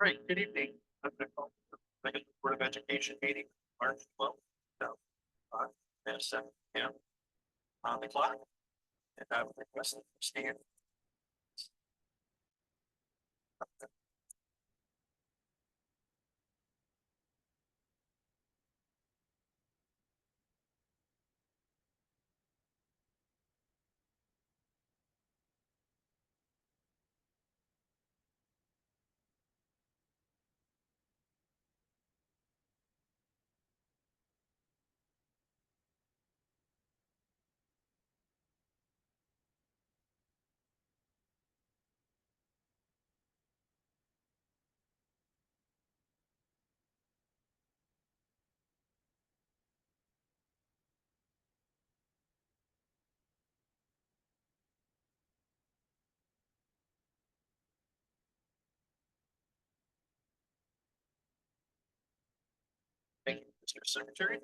Right, good evening. I'm going to call the regular Board of Education meeting, March 12th. So, and 7 p.m. on the clock. And I would request that you stand. Thank you, Mr. Secretary.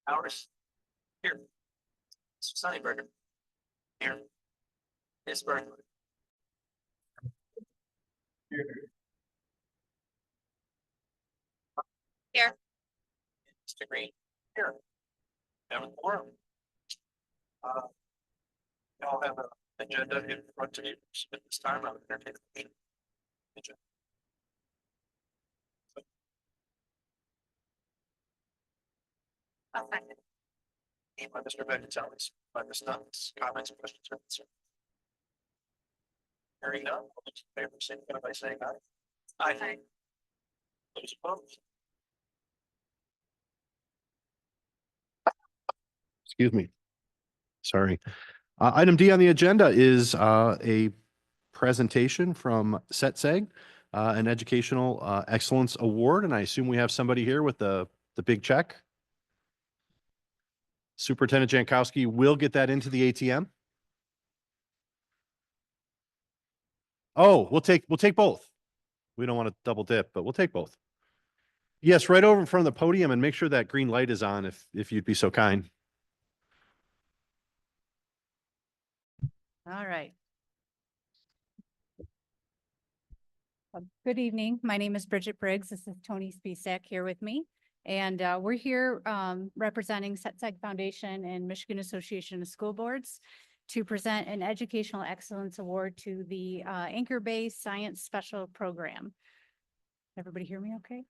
Hours here. Mr. Sunnyberger. Here. Ms. Berkeley. Here. Mr. Green. Here. Having quorum. Y'all have an agenda in front of you. At this time, I would entertain a motion. Agenda. Named by Mr. Vegetalis, by Ms. Nuns, comments, questions, or concerns? Hearing none, all those in favor, signify by saying aye. Aye. Those opposed? Excuse me. Sorry. Item D on the agenda is a presentation from SETSEG, an Educational Excellence Award, and I assume we have somebody here with the big check. Superintendent Jankowski will get that into the ATM. Oh, we'll take both. We don't want to double dip, but we'll take both. Yes, right over in front of the podium, and make sure that green light is on if you'd be so kind. All right. Good evening. My name is Bridget Briggs. This is Tony Spisak here with me. And we're here representing SETSEG Foundation and Michigan Association of School Boards to present an Educational Excellence Award to the Anchor Bay Science Special Program. Everybody hear me okay?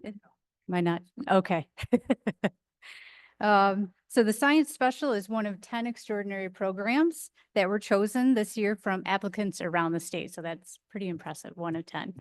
Am I not? Okay. So the Science Special is one of 10 extraordinary programs that were chosen this year from applicants around the state. So that's pretty impressive, 1 of 10.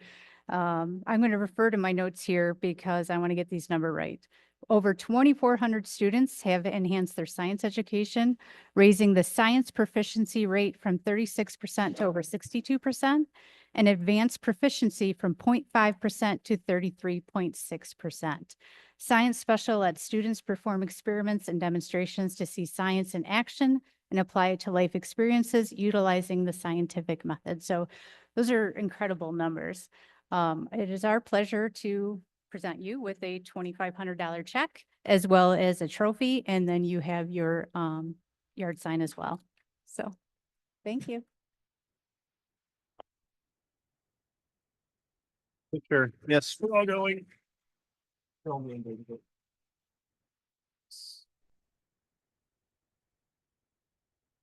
I'm going to refer to my notes here because I want to get these numbers right. Over 2,400 students have enhanced their science education, raising the science proficiency rate from 36% to over 62%, and advanced proficiency from 0.5% to 33.6%. Science Special lets students perform experiments and demonstrations to see science in action and apply it to life experiences utilizing the scientific method. So those are incredible numbers. It is our pleasure to present you with a $2,500 check as well as a trophy, and then you have your yard sign as well. So thank you. Sure. Yes. We're all going.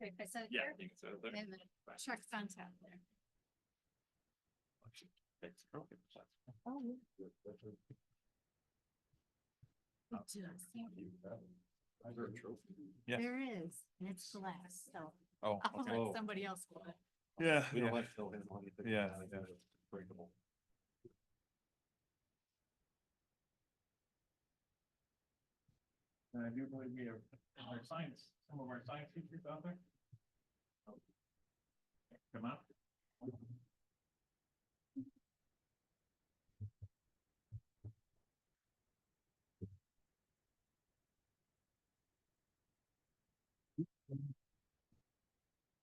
Okay, I said Yeah, here, I think so. and the check's on top there. Oh, Yeah. there is, and it's glass, so Oh, I'll okay. let somebody else go. Yeah. We don't Yeah. like Phil his money. Yeah. Breakable. And I do believe we have some of our science teachers out there. Come out.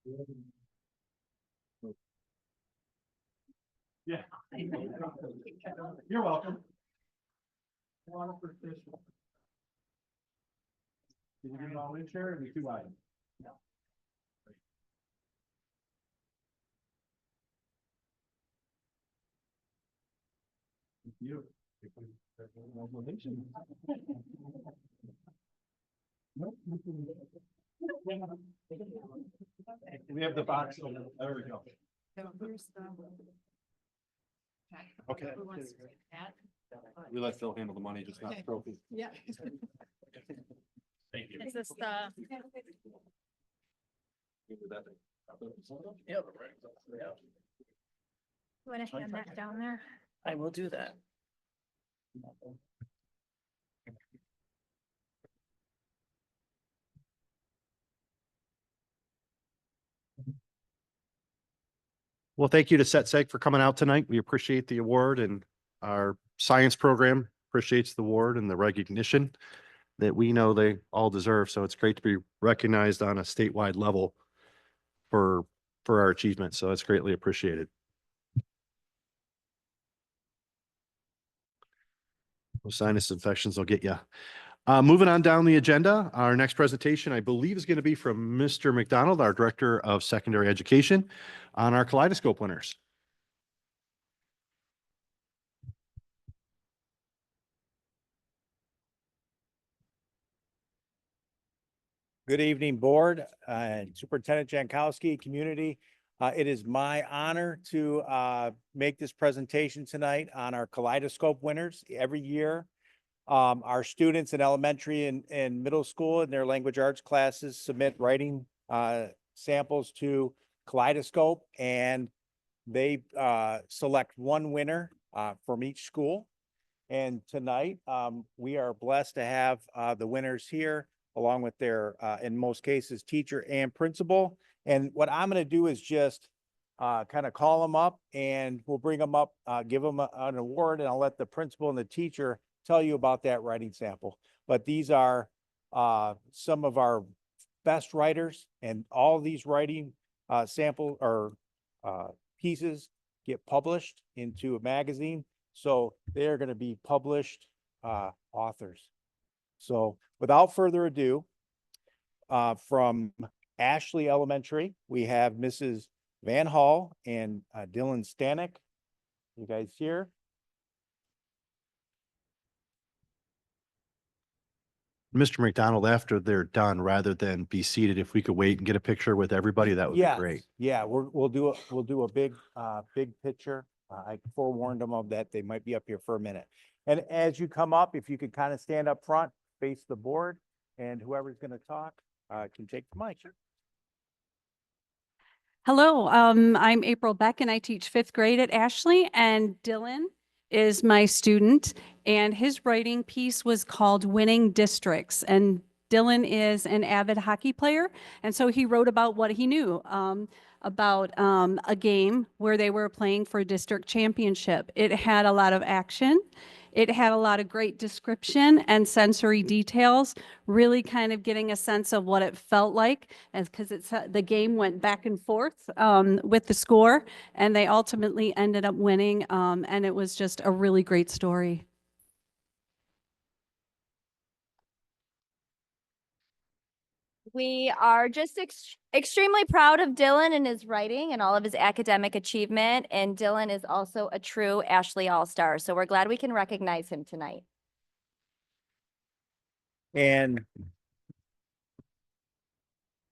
Yeah. You're welcome. Can you get it all in chair and be too wide? You. We have the box. There we go. Okay. We let Phil handle the money, just not the trophy. Yeah. Thank you. Is this the? Want to hand that down there? I will do that. Well, thank you to SetSeg for coming out tonight. We appreciate the award, and our science program appreciates the award and the recognition that we know they all deserve. So it's great to be recognized on a statewide level for our achievements. So it's greatly appreciated. Those sinus infections will get you. Moving on down the agenda, our next presentation, I believe, is going to be from Mr. McDonald, our Director of Secondary Education, on our Kaleidoscope winners. Good evening, Board, Superintendent Jankowski, community. It is my honor to make this presentation tonight on our Kaleidoscope winners. Every year, our students in elementary and middle school in their language arts classes submit writing samples to Kaleidoscope, and they select one winner from each school. And tonight, we are blessed to have the winners here, along with their, in most cases, teacher and principal. And what I'm going to do is just kind of call them up, and we'll bring them up, give them an award, and I'll let the principal and the teacher tell you about that writing sample. But these are some of our best writers, and all these writing sample or pieces get published into a magazine. So they're going to be published authors. So without further ado, from Ashley Elementary, we have Mrs. Van Hall and Dylan Stanek. You guys here? Mr. McDonald, after they're done, rather than be seated, if we could wait and get a picture with everybody, that would be Yes, great. yeah, we'll do a big picture. I forewarned them of that. They might be up here for a minute. And as you come up, if you could kind of stand up front, face the board, and whoever's going to talk can take the mic. Hello, I'm April Beck and I teach 5th grade at Ashley, and Dylan is my student, and his writing piece was called Winning Districts. And Dylan is an avid hockey player, and so he wrote about what he knew about a game where they were playing for a district championship. It had a lot of action. It had a lot of great description and sensory details, really kind of getting a sense of what it felt like, as because the game went back and forth with the score, and they ultimately ended up winning, and it was just a really great story. We are just extremely proud of Dylan and his writing and all of his academic achievement. And Dylan is also a true Ashley All-Star. So we're glad we can recognize him tonight. And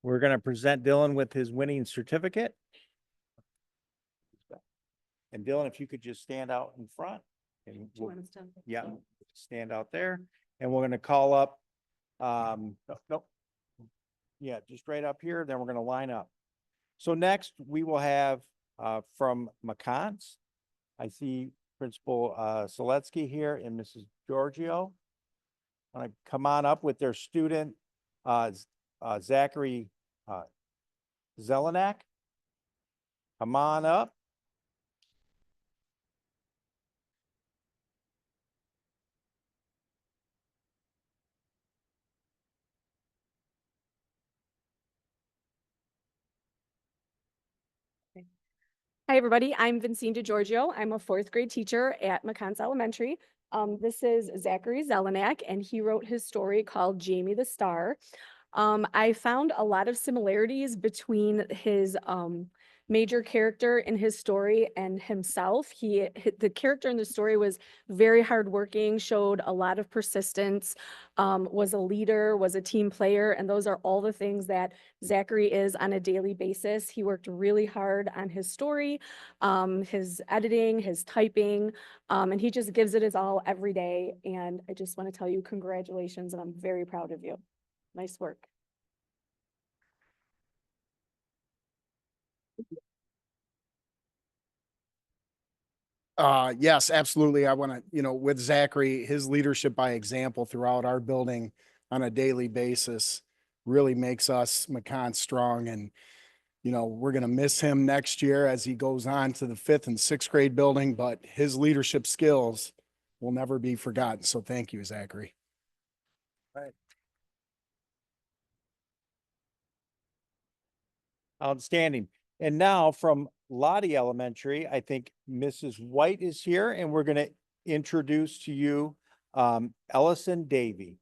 we're going to present Dylan with his winning certificate. And Dylan, if you could just stand out in front. And yeah, stand out there. And we're going to call up, nope. Yeah, just right up here, then we're going to line up. So next we will have from McCants. I see Principal Seletsky here and Mrs. Giorgio. Want to come on up with their student Zachary Zelenak. Come on up. Hi, everybody. I'm Vincenta Giorgio. I'm a fourth grade teacher at McCons Elementary. This is Zachary Zelenak, and he wrote his story called Jamie the Star. I found a lot of similarities between his major character in his story and himself. The character in the story was very hardworking, showed a lot of persistence, was a leader, was a team player, and those are all the things that Zachary is on a daily basis. He worked really hard on his story, his editing, his typing, and he just gives it his all every day. And I just want to tell you congratulations, and I'm very proud of you. Nice work. Yes, absolutely. I want to, with Zachary, his leadership by example throughout our building on a daily basis really makes us McCon strong. And, we're going to miss him next year as he goes on to the 5th and 6th grade building, but his leadership skills will never be forgotten. So thank you, Zachary. Outstanding. And now from Lottie Elementary, I think Mrs. White is here, and we're going to introduce to you Ellison Davy.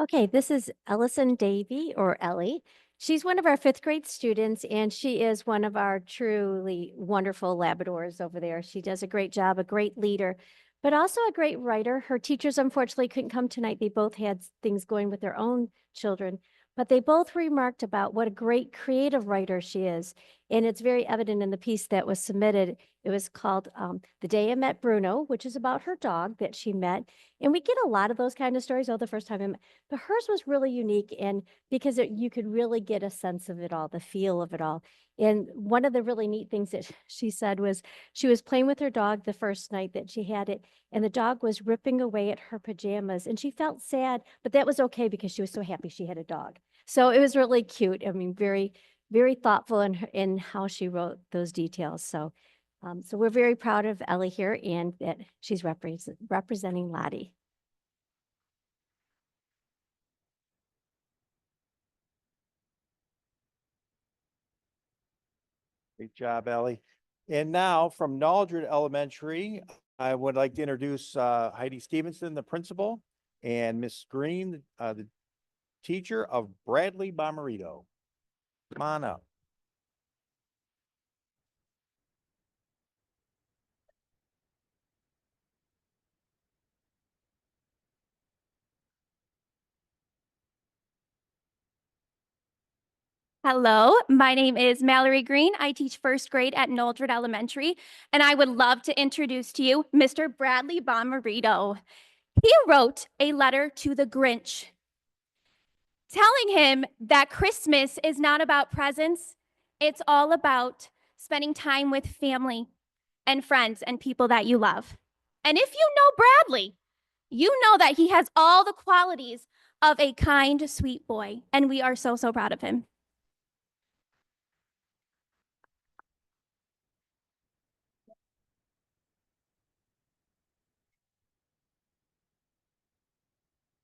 Okay, this is Ellison Davy, or Ellie. She's one of our 5th grade students, and she is one of our truly wonderful Labradors over there. She does a great job, a great leader, but also a great writer. Her teachers unfortunately couldn't come tonight. They both had things going with their own children, but they both remarked about what a great creative writer she is. And it's very evident in the piece that was submitted. It was called The Day I Met Bruno, which is about her dog that she met. And we get a lot of those kind of stories. The first time I met, but hers was really unique, and because you could really get a sense of it all, the feel of it all. And one of the really neat things that she said was she was playing with her dog the first night that she had it, and the dog was ripping away at her pajamas, and she felt sad, but that was okay because she was so happy she had a dog. So it was really cute. I mean, very, very thoughtful in how she wrote those details. So, so we're very proud of Ellie here, and that she's representing Lottie. Great job, Ellie. And now from Naldred Elementary, I would like to introduce Heidi Stevenson, the principal, and Miss Green, the teacher of Bradley Bomarito. Come on up. Hello, my name is Mallory Green. I teach first grade at Naldred Elementary, and I would love to introduce to you Mr. Bradley Bomarito. He wrote a letter to the Grinch, telling him that Christmas is not about presents. It's all about spending time with family and friends and people that you love. And if you know Bradley, you know that he has all the qualities of a kind, sweet boy, and we are so, so proud of him.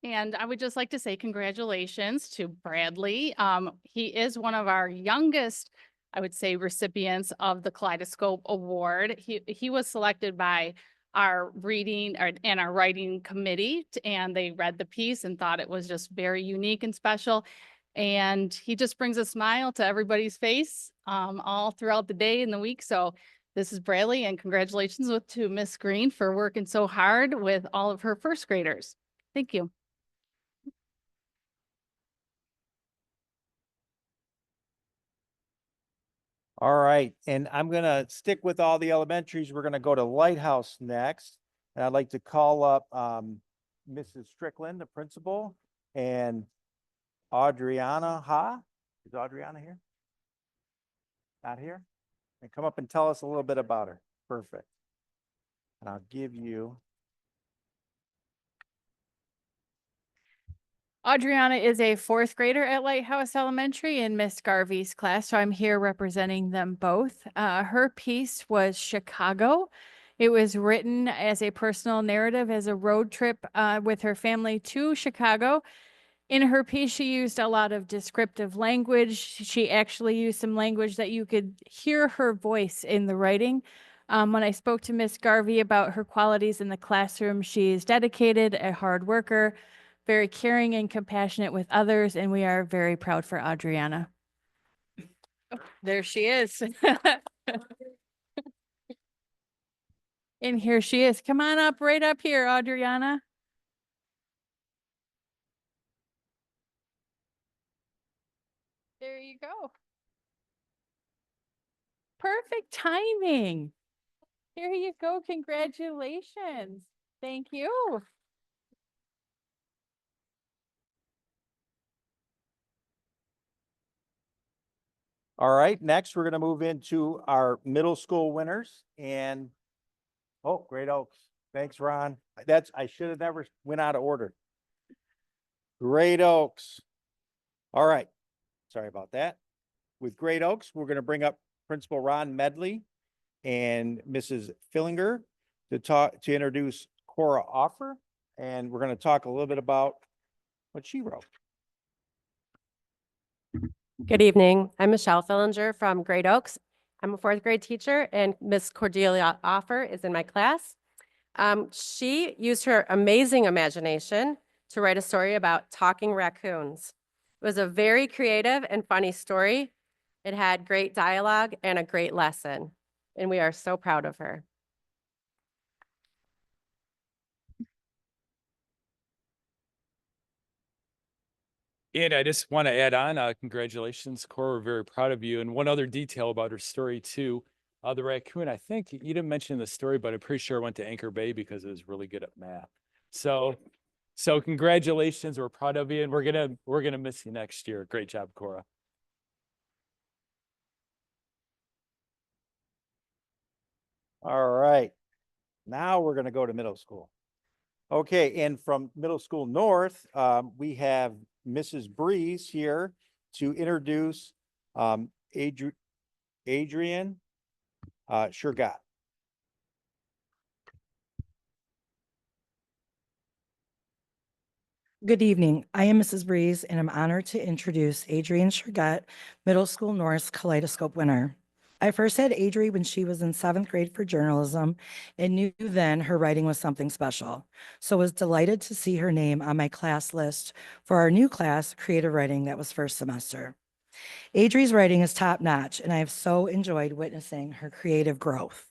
And I would just like to say congratulations to Bradley. He is one of our youngest, I would say, recipients of the Kaleidoscope Award. He was selected by our reading and our writing committee, and they read the piece and thought it was just very unique and special. And he just brings a smile to everybody's face all throughout the day and the week. So this is Bradley, and congratulations to Miss Green for working so hard with all of her first graders. Thank you. All right, and I'm gonna stick with all the elementaries. We're gonna go to Lighthouse next. And I'd like to call up Mrs. Strickland, the principal, and Adriana Ha. Is Adriana here? Not here? And come up and tell us a little bit about her. Perfect. And I'll give you. Adriana is a fourth grader at Lighthouse Elementary in Miss Garvey's class, so I'm here representing them both. Her piece was Chicago, It was written as a personal narrative, as a road trip with her family to Chicago. In her piece, she used a lot of descriptive language. She actually used some language that you could hear her voice in the writing. When I spoke to Miss Garvey about her qualities in the classroom, she is dedicated, a hard worker, very caring and compassionate with others, and we are very proud for Adriana. Oh, there she is. And here she is. Come on up, right up here, Adriana. There you go. Perfect timing. Here you go. Congratulations. Thank you. All right, next, we're gonna move into our middle school winners and, oh, Great Oaks. Thanks, Ron. I should have never went out of order. Great Oaks. All right, sorry about that. With Great Oaks, we're gonna bring up Principal Ron Medley and Mrs. Fillinger to introduce Cora Offer, and we're gonna talk a little bit about what she wrote. Good evening. I'm Michelle Fillinger from Great Oaks. I'm a fourth grade teacher and Miss Cordelia Offer is in my class. She used her amazing imagination to write a story about talking raccoons. It was a very creative and funny story. It had great dialogue and a great lesson, and we are so proud of her. And I just want to add on, congratulations, Cora. We're very proud of you. And one other detail about her story too, the raccoon, I think you didn't mention the story, but I'm pretty sure it went to Anchor Bay because it was really good at math. So congratulations. We're proud of you, and we're gonna miss you next year. Great job, Cora. All right, now we're gonna go to middle school. Okay, and from Middle School North, we have Mrs. Breeze here to introduce Adrian Shergott. Good evening. I am Mrs. Breeze, and I'm honored to introduce Adrienne Shergott, Middle School North's Kaleidoscope winner. I first had Adri when she was in 7th grade for journalism and knew then her writing was something special. So was delighted to see her name on my class list for our new class, creative writing, that was first semester. Adri's writing is top notch, and I have so enjoyed witnessing her creative growth.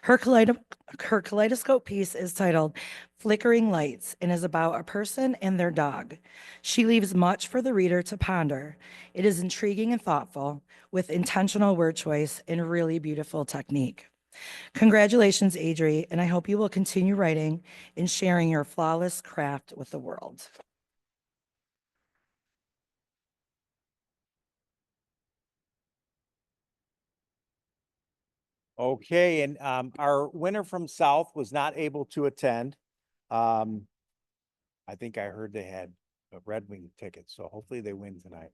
Her kaleidoscope piece is titled Flickering Lights and is about a person and their dog. She leaves much for the reader to ponder. It is intriguing and thoughtful, with intentional word choice and really beautiful technique. Congratulations, Adri, and I hope you will continue writing and sharing your flawless craft with the world. Okay, and our winner from South was not able to attend. I think I heard they had a Red Wing ticket, so hopefully they win tonight.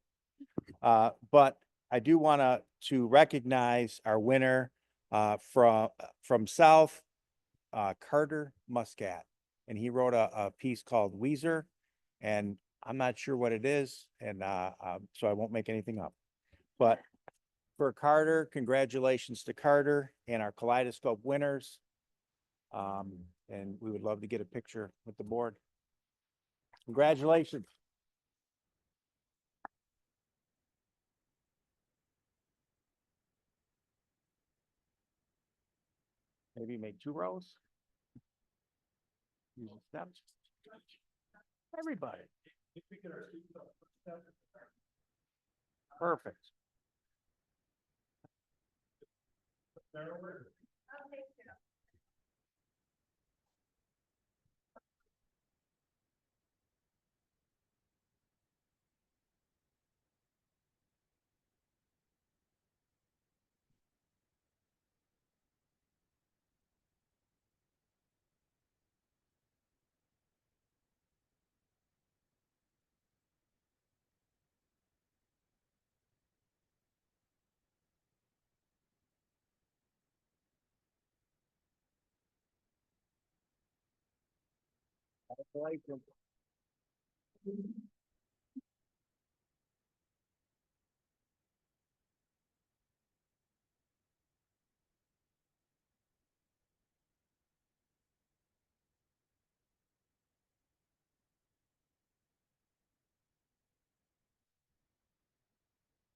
But I do want to recognize our winner from South, Carter Muscat, and he wrote a piece called Weezer, and I'm not sure what it is, and so I won't make anything up. But for Carter, congratulations to Carter and our Kaleidoscope winners. And we would love to get a picture with the board. Congratulations. Maybe make 2 rows. Use the steps. Everybody. Perfect.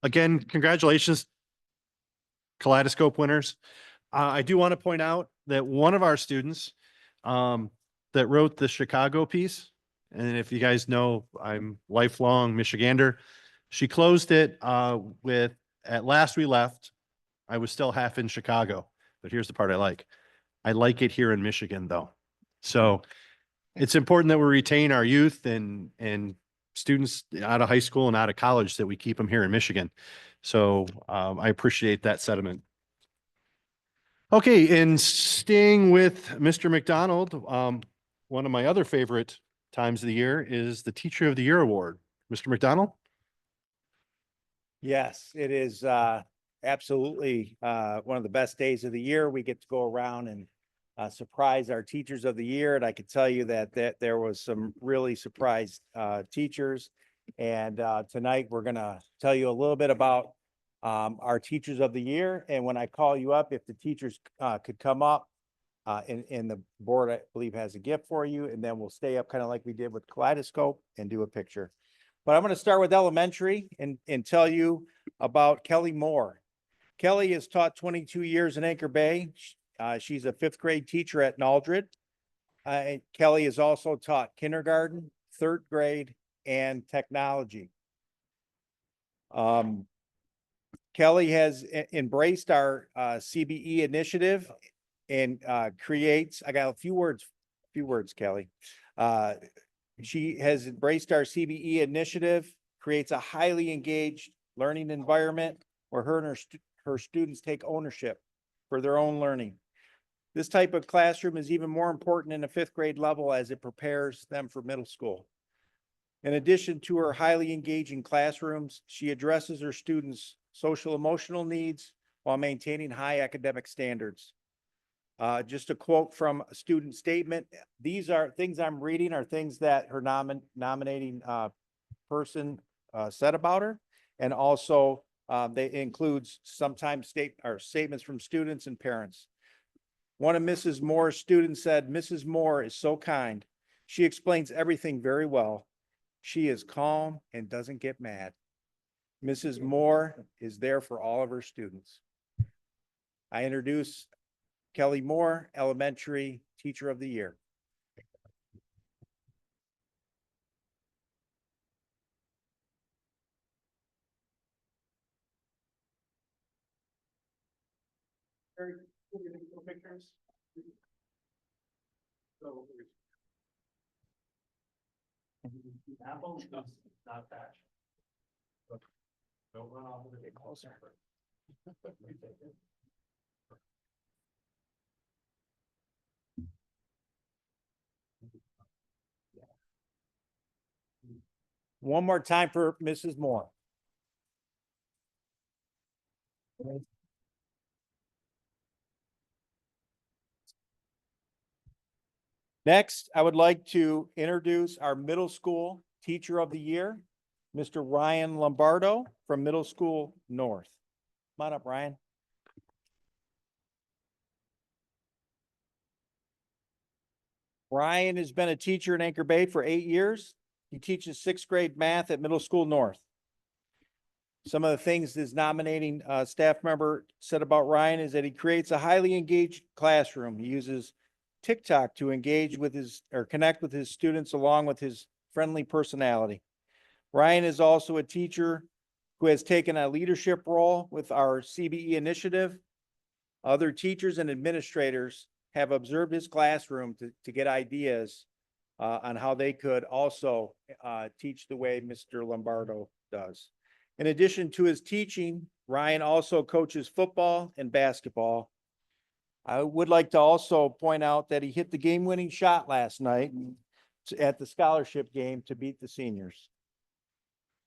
Again, congratulations, Kaleidoscope winners. I do want to point out that one of our students that wrote the Chicago piece, and if you guys know, I'm lifelong Michigander. She closed it with, "At last we left, I was still half in Chicago." But here's the part I like it here in Michigan, though. So it's important that we retain our youth and students out of high school and out of college, that we keep them here in Michigan. So I appreciate that sentiment. Okay, and staying with Mr. McDonald, one of my other favorite times of the year is the Teacher of the Year Award. Mr. McDonald? Yes, it is absolutely one of the best days of the year. We get to go around and surprise our teachers of the year. And I can tell you that there was some really surprised teachers. And tonight we're going to tell you a little bit about our teachers of the year. And when I call you up, if the teachers could come up, and the board, I believe, has a gift for you, and then we'll stay up kind of like we did with Kaleidoscope and do a picture. But I'm going to start with elementary and tell you about Kelly Moore. Kelly has taught 22 years in Anchor Bay. She's a 5th grade teacher at Naldred. Kelly has also taught kindergarten, 3rd grade, and technology. Kelly has embraced our CBE initiative and creates, I got a few words, Kelly. She has embraced our CBE initiative, creates a highly engaged learning environment where her and her students take ownership for their own learning. This type of classroom is even more important in a 5th grade level as it prepares them for middle school. In addition to her highly engaging classrooms, she addresses her students' social emotional needs while maintaining high academic standards. Just a quote from a student statement. These are things I'm reading are things that her nominating person said about her. And also they includes sometimes statements from students and parents. One of Mrs. Moore's students said, "Mrs. Moore is so kind. She explains everything very well. She is calm and doesn't get mad. Mrs. Moore is there for all of her students." I introduce Kelly Moore, Elementary Teacher of the Year. Pictures. So apple is not that. Don't run off with it closer. One more time for Mrs. Moore. Next, I would like to introduce our Middle School Teacher of the Year, Mr. Ryan Lombardo from Middle School North. Come on up, Ryan. Ryan has been a teacher in Anchor Bay for 8 years. He teaches 6th grade math at Middle School North. Some of the things this nominating staff member said about Ryan is that he creates a highly engaged classroom. He uses TikTok to engage with connect with his students along with his friendly personality. Ryan is also a teacher who has taken a leadership role with our CBE initiative. Other teachers and administrators have observed his classroom to get ideas on how they could also teach the way Mr. Lombardo does. In addition to his teaching, Ryan also coaches football and basketball. I would like to also point out that he hit the game-winning shot last night at the scholarship game to beat the seniors.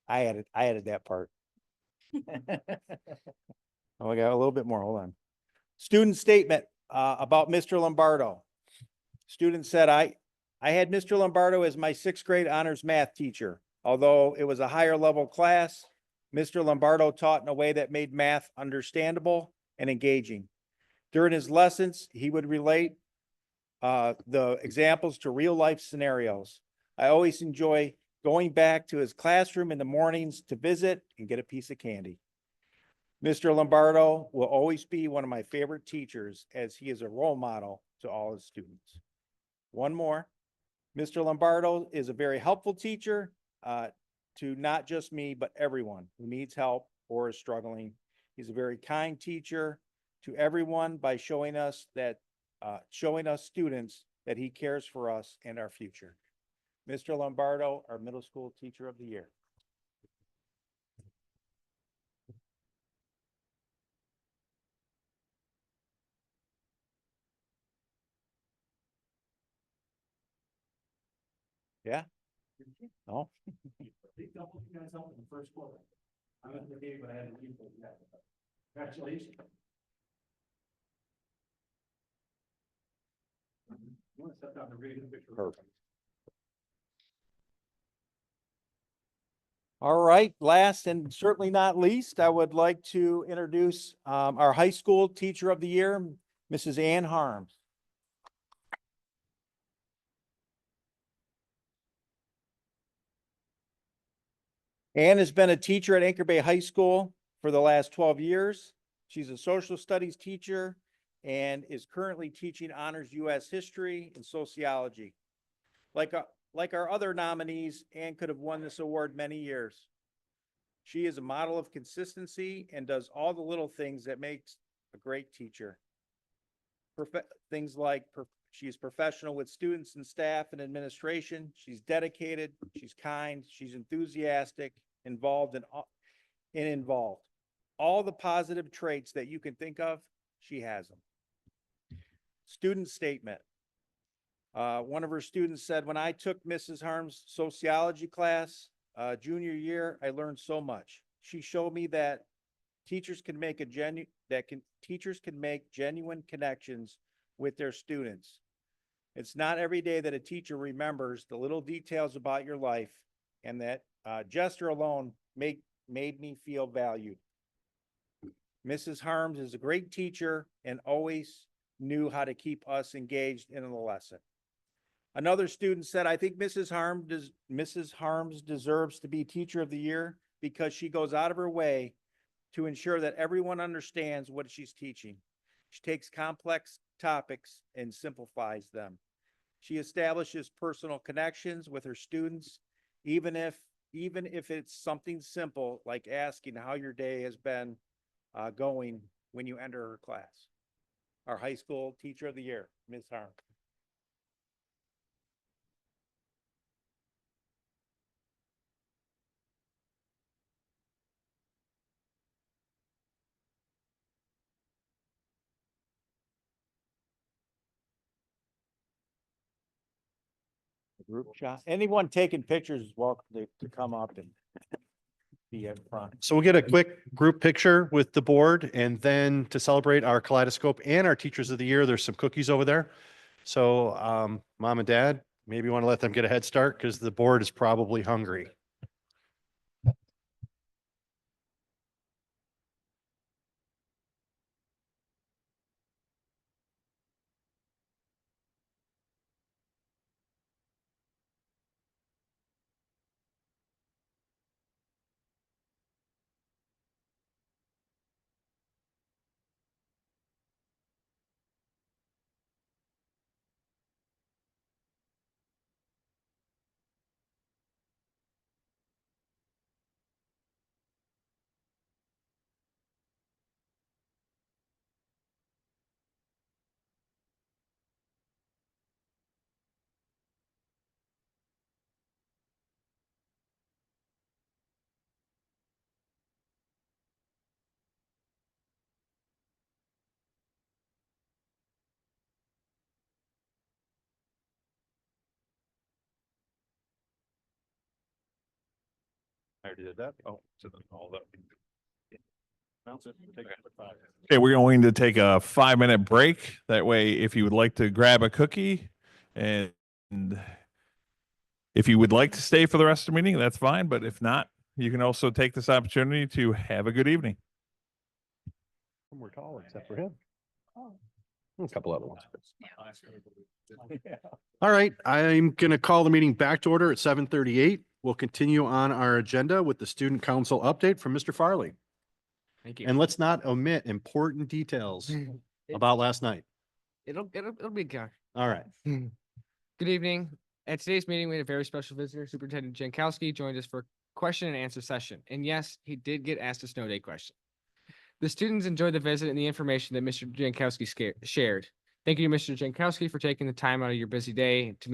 I added that part. Oh, I got a little bit more. Hold on. Student statement about Mr. Lombardo. Student said, I I had Mr. Lombardo as my sixth grade honors math teacher. Although it was a higher level class, Mr. Lombardo taught in a way that made math understandable and engaging. During his lessons, he would relate the examples to real life scenarios. I always enjoy going back to his classroom in the mornings to visit and get a piece of candy. Mr. Lombardo will always be one of my favorite teachers as he is a role model to all his students. One more, Mr. Lombardo is a very helpful teacher to not just me, but everyone who needs help or is struggling. He's a very kind teacher to everyone by showing us students that he cares for us and our future. Mr. Lombardo, our middle school teacher of the year. Yeah? No? Congratulations. Perfect. All right, last and certainly not least, I would like to introduce our high school teacher of the year, Mrs. Ann Harms. Ann has been a teacher at Anchor Bay High School for the last 12 years. She's a social studies teacher and is currently teaching honors U.S. history and sociology. Like our other nominees, Ann could have won this award many years. She is a model of consistency and does all the little things that makes a great teacher. Things like she is professional with students and staff and administration. She's dedicated, she's kind, she's enthusiastic, involved. All the positive traits that you can think of, she has them. Student statement. One of her students said, when I took Mrs. Harms' sociology class, junior year, I learned so much. She showed me that teachers can make genuine connections with their students. It's not every day that a teacher remembers the little details about your life, and that gesture alone made me feel valued. Mrs. Harms is a great teacher and always knew how to keep us engaged in the lesson. Another student said, I think Mrs. Harms deserves to be Teacher of the Year because she goes out of her way to ensure that everyone understands what she's teaching. She takes complex topics and simplifies them. She establishes personal connections with her students, even if it's something simple like asking how your day has been going when you enter her class. Our high school Teacher of the Year, Ms. Harms. Group shot. Anyone taking pictures is welcome to come up and be up front. So we'll get a quick group picture with the board, and then to celebrate our Kaleidoscope and our Teachers of the Year, there's some cookies over there. So mom and dad, maybe you want to let them get a head start because the board is probably hungry. I already did that. Oh, so then all that. Okay, we're going to take a 5-minute break. That way, if you would like to grab a cookie and if you would like to stay for the rest of the meeting, that's fine. But if not, you can also take this opportunity to have a good evening. We're tall except for him. A couple other ones. All right, I'm going to call the meeting back to order at 7:38. We'll continue on our agenda with the student council update from Mr. Farley. Thank you. And let's not omit important details about last night. It'll be good. All right. Good evening. At today's meeting, we had a very special visitor. Superintendent Jankowski joined us for a question and answer session. And yes, he did get asked a snow day question. The students enjoyed the visit and the information that Mr. Jankowski shared. Thank you, Mr. Jankowski, for taking the time out of your busy day to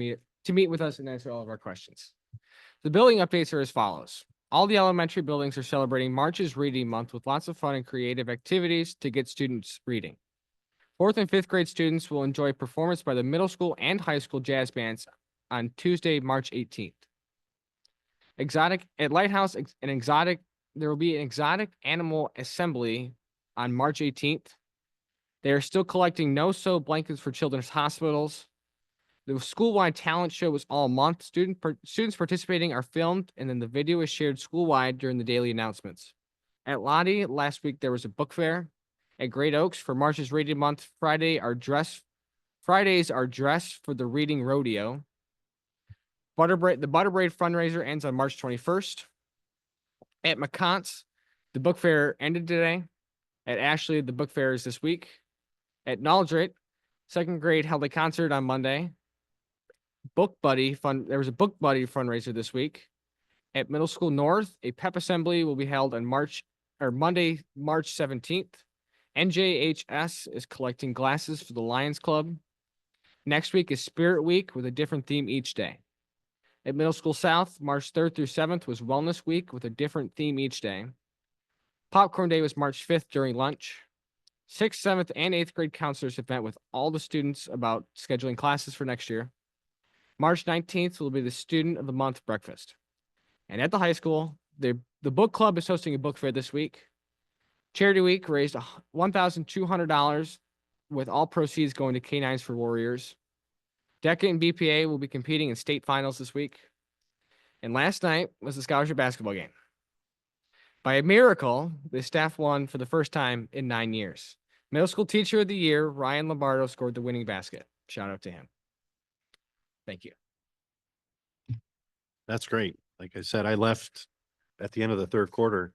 meet with us and answer all of our questions. The building updates are as follows. All the elementary buildings are celebrating March's Reading Month with lots of fun and creative activities to get students reading. 4th and 5th grade students will enjoy performance by the middle school and high school jazz bands on Tuesday, March 18th. At Lighthouse, there will be an exotic animal assembly on March 18th. They are still collecting no-sew blankets for children's hospitals. The school-wide talent show was all month. Students participating are filmed, and then the video is shared school-wide during the daily announcements. At Lottie, last week there was a book fair. At Great Oaks, for March's Reading Month, Fridays are dressed for the Reading Rodeo. The Butter Braid fundraiser ends on March 21st. At McCont's, the book fair ended today. At Ashley, the book fair is this week. At Naldrit, 2nd grade held a concert on Monday. There was a Book Buddy fundraiser this week. At Middle School North, a pep assembly will be held on Monday, March 17th. NJHS is collecting glasses for the Lions Club. Next week is Spirit Week with a different theme each day. At Middle School South, March 3rd through 7th was Wellness Week with a different theme each day. Popcorn Day was March 5th during lunch. 6th, 7th, and 8th grade counselors have met with all the students about scheduling classes for next year. March 19th will be the Student of the Month breakfast. And at the high school, the book club is hosting a book fair this week. Charity Week raised $1,200 with all proceeds going to K9s for Warriors. DECA and BPA will be competing in state finals this week. And last night was the scholarship basketball game. By a miracle, the staff won for the first time in 9 years. Middle School Teacher of the Year, Ryan Lombardo, scored the winning basket. Shout out to him. Thank you. That's great. Like I said, I left at the end of the third quarter.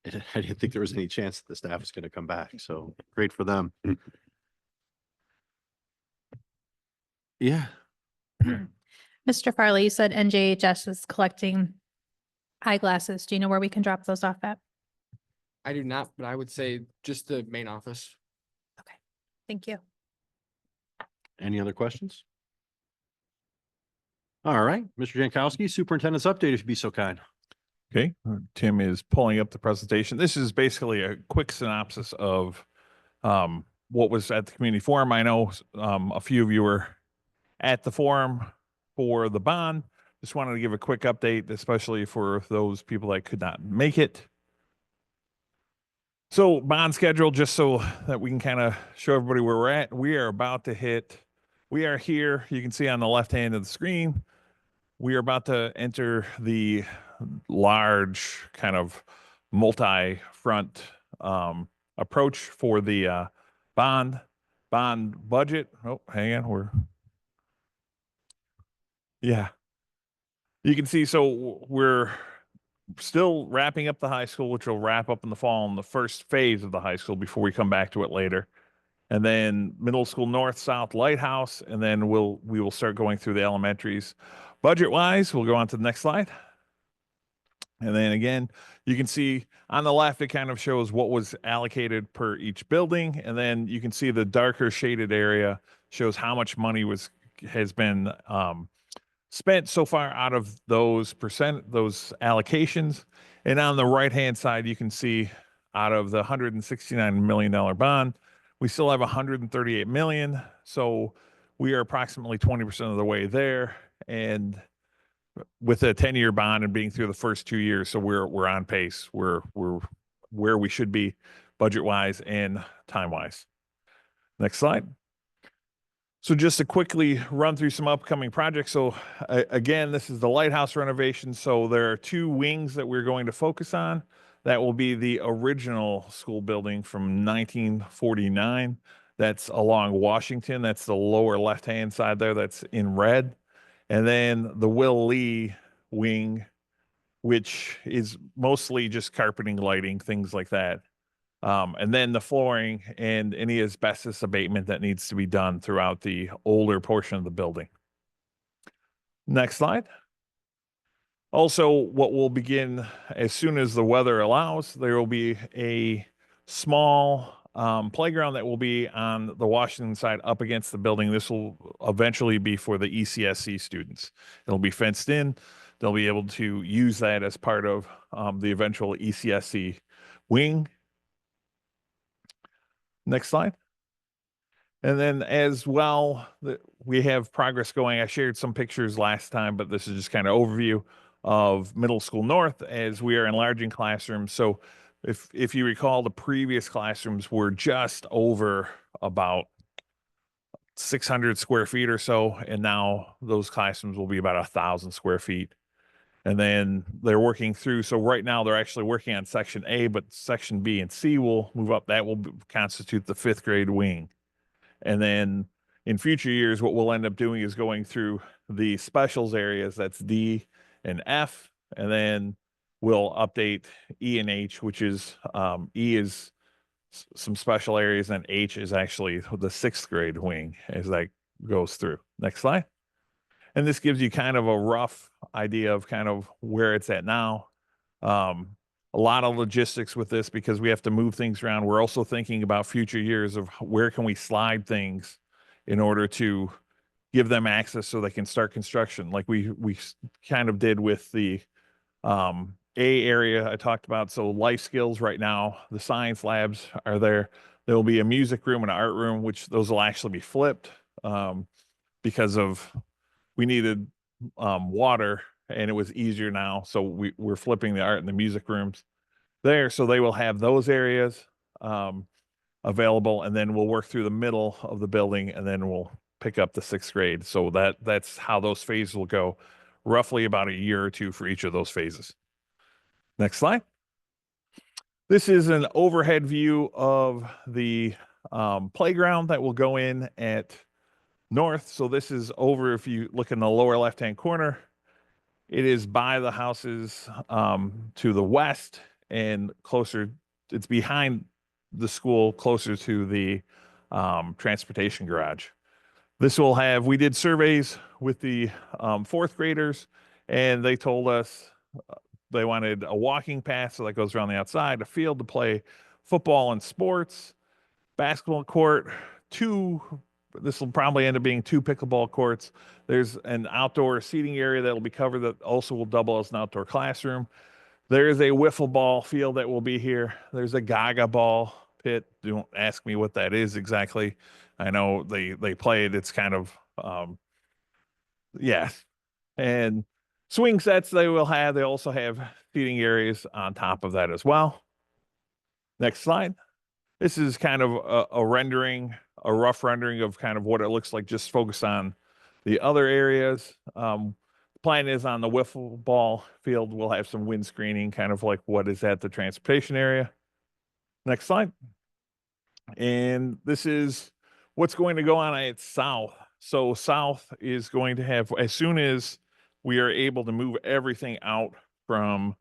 I didn't think there was any chance that the staff was going to come back. So great for them. Yeah. Mr. Farley, you said NJHS is collecting eyeglasses. Do you know where we can drop those off at? I do not, but I would say just the main office. Thank you. Any other questions? All right, Mr. Jankowski, Superintendent's update, if you'd be so kind. Okay, Tim is pulling up the presentation. This is basically a quick synopsis of what was at the community forum. I know a few of you were at the forum for the bond. Just wanted to give a quick update, especially for those people that could not make it. So bond schedule, just so that we can kind of show everybody where we're at. We are here, you can see on the left hand of the screen, we are about to enter the large kind of multi-front approach for the bond budget. Oh, hang on, you can see, so we're still wrapping up the high school, which will wrap up in the fall in the first phase of the high school before we come back to it later. And then Middle School North, South, Lighthouse, and then we will start going through the elementaries. Budget-wise, we'll go on to the next slide. And then again, you can see on the left, it kind of shows what was allocated per each building. And then you can see the darker shaded area shows how much money has been spent so far out of those allocations. And on the right-hand side, you can see out of the $169 million bond, we still have 138 million. So we are approximately 20% of the way there. And with a 10-year bond and being through the first 2 years, so we're on pace. We're where we should be budget-wise and time-wise. Next slide. So just to quickly run through some upcoming projects. So again, this is the lighthouse renovation. So there are two wings that we're going to focus on. That will be the original school building from 1949. That's along Washington. That's the lower left-hand side there. That's in red. And then the Will Lee wing, which is mostly just carpeting, lighting, things like that. And then the flooring and any asbestos abatement that needs to be done throughout the older portion of the building. Next slide. Also, what will begin as soon as the weather allows, there will be a small playground that will be on the Washington side up against the building. This will eventually be for the ECSC students. It'll be fenced in. They'll be able to use that as part of the eventual ECSC wing. Next slide. And then as well, we have progress going. I shared some pictures last time, but this is just kind of overview of Middle School North as we are enlarging classrooms. So if you recall, the previous classrooms were just over about 600 square feet or so, and now those classrooms will be about 1,000 square feet. And then they're working through. So right now they're actually working on section A, but section B and C will move up. That will constitute the 5th grade wing. And then in future years, what we'll end up doing is going through the specials areas. That's D and F. And then we'll update E and H, which is E is some special areas, and H is actually the 6th grade wing as that goes through. Next slide. And this gives you kind of a rough idea of kind of where it's at now. A lot of logistics with this because we have to move things around. We're also thinking about future years of where can we slide things in order to give them access so they can start construction, like we kind of did with the A area I talked about. So life skills right now, the science labs are there. There will be a music room and an art room, which those will actually be flipped because of we needed water and it was easier now. So we're flipping the art and the music rooms there. So they will have those areas available, and then we'll work through the middle of the building, and then we'll pick up the 6th grade. So that's how those phases will go, roughly about a year or two for each of those phases. Next slide. This is an overhead view of the playground that will go in at North. So this is over, if you look in the lower left-hand corner, it is by the houses to the west and closer, it's behind the school, closer to the transportation garage. This will have, we did surveys with the 4th graders, and they told us they wanted a walking path, so that goes around the outside, a field to play football and sports, basketball court, this will probably end up being 2 pickleball courts. There's an outdoor seating area that will be covered that also will double as an outdoor classroom. There is a wiffle ball field that will be here. There's a gaga ball pit. Don't ask me what that is exactly. I know they play it. It's kind of, yeah. And swing sets they will have. They also have seating areas on top of that as well. Next slide. This is kind of a rendering, a rough rendering of kind of what it looks like, just focus on the other areas. Plan is on the wiffle ball field, we'll have some wind screening, kind of like what is at the transportation area. Next slide. And this is what's going to go on at South. So South is going to have, as soon as we are able to move everything out from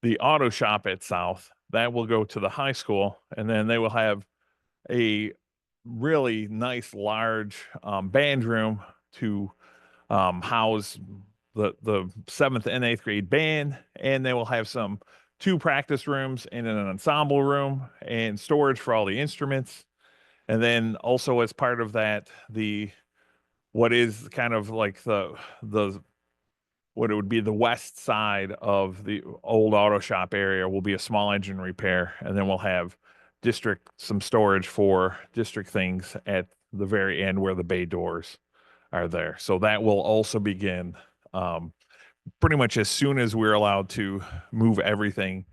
the auto shop at South, that will go to the high school, and then they will have a really nice large band room to house the 7th and 8th grade band, and they will have 2 practice rooms and an ensemble room and storage for all the instruments. And then also as part of that, what is kind of like what it would be the west side of the old auto shop area will be a small engine repair. And then we'll have some storage for district things at the very end where the bay doors are there. So that will also begin pretty much as soon as we're allowed to move everything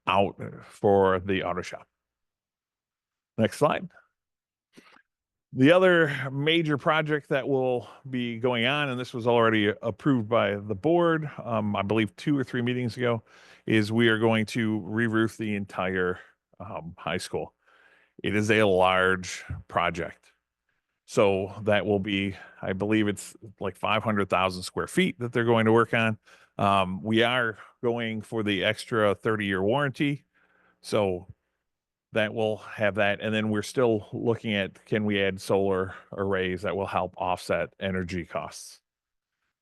out for the auto shop. Next slide. The other major project that will be going on, and this was already approved by the board, I believe 2 or 3 meetings ago, is we are going to re-roof the entire high school. It is a large project. So that will be, I believe it's like 500,000 square feet that they're going to work on. We are going for the extra 30-year warranty. So that will have that. And then we're still looking at, can we add solar arrays that will help offset energy costs?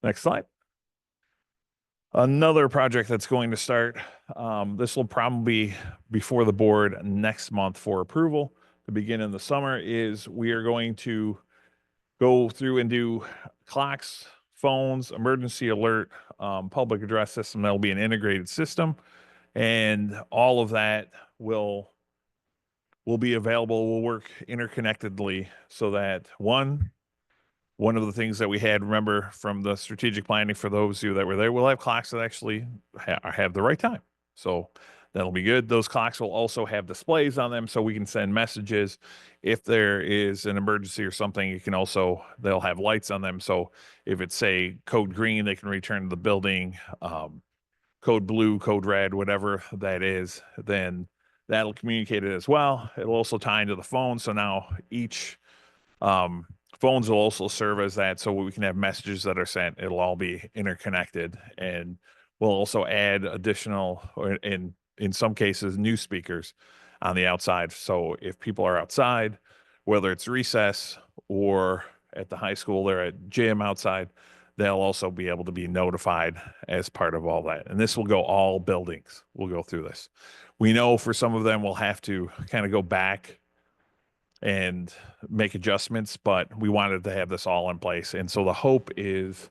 Next slide. Another project that's going to start, this will probably be before the board next month for approval to begin in the summer, is we are going to go through and do clocks, phones, emergency alert, public address system. That'll be an integrated system. And all of that will be available, will work interconnectedly so that one of the things that we had, remember from the strategic planning for those of you that were there, we'll have clocks that actually have the right time. So that'll be good. Those clocks will also have displays on them so we can send messages. If there is an emergency or something, you can also, they'll have lights on them. So if it's say code green, they can return to the building, code blue, code red, whatever that is, then that'll communicate it as well. It'll also tie into the phone. So now each phones will also serve as that. So we can have messages that are sent. It'll all be interconnected, and we'll also add additional, or in some cases, new speakers on the outside. So if people are outside, whether it's recess or at the high school, they're at gym outside, they'll also be able to be notified as part of all that. And this will go all buildings. We'll go through this. We know for some of them, we'll have to kind of go back and make adjustments, but we wanted to have this all in place. And so the hope is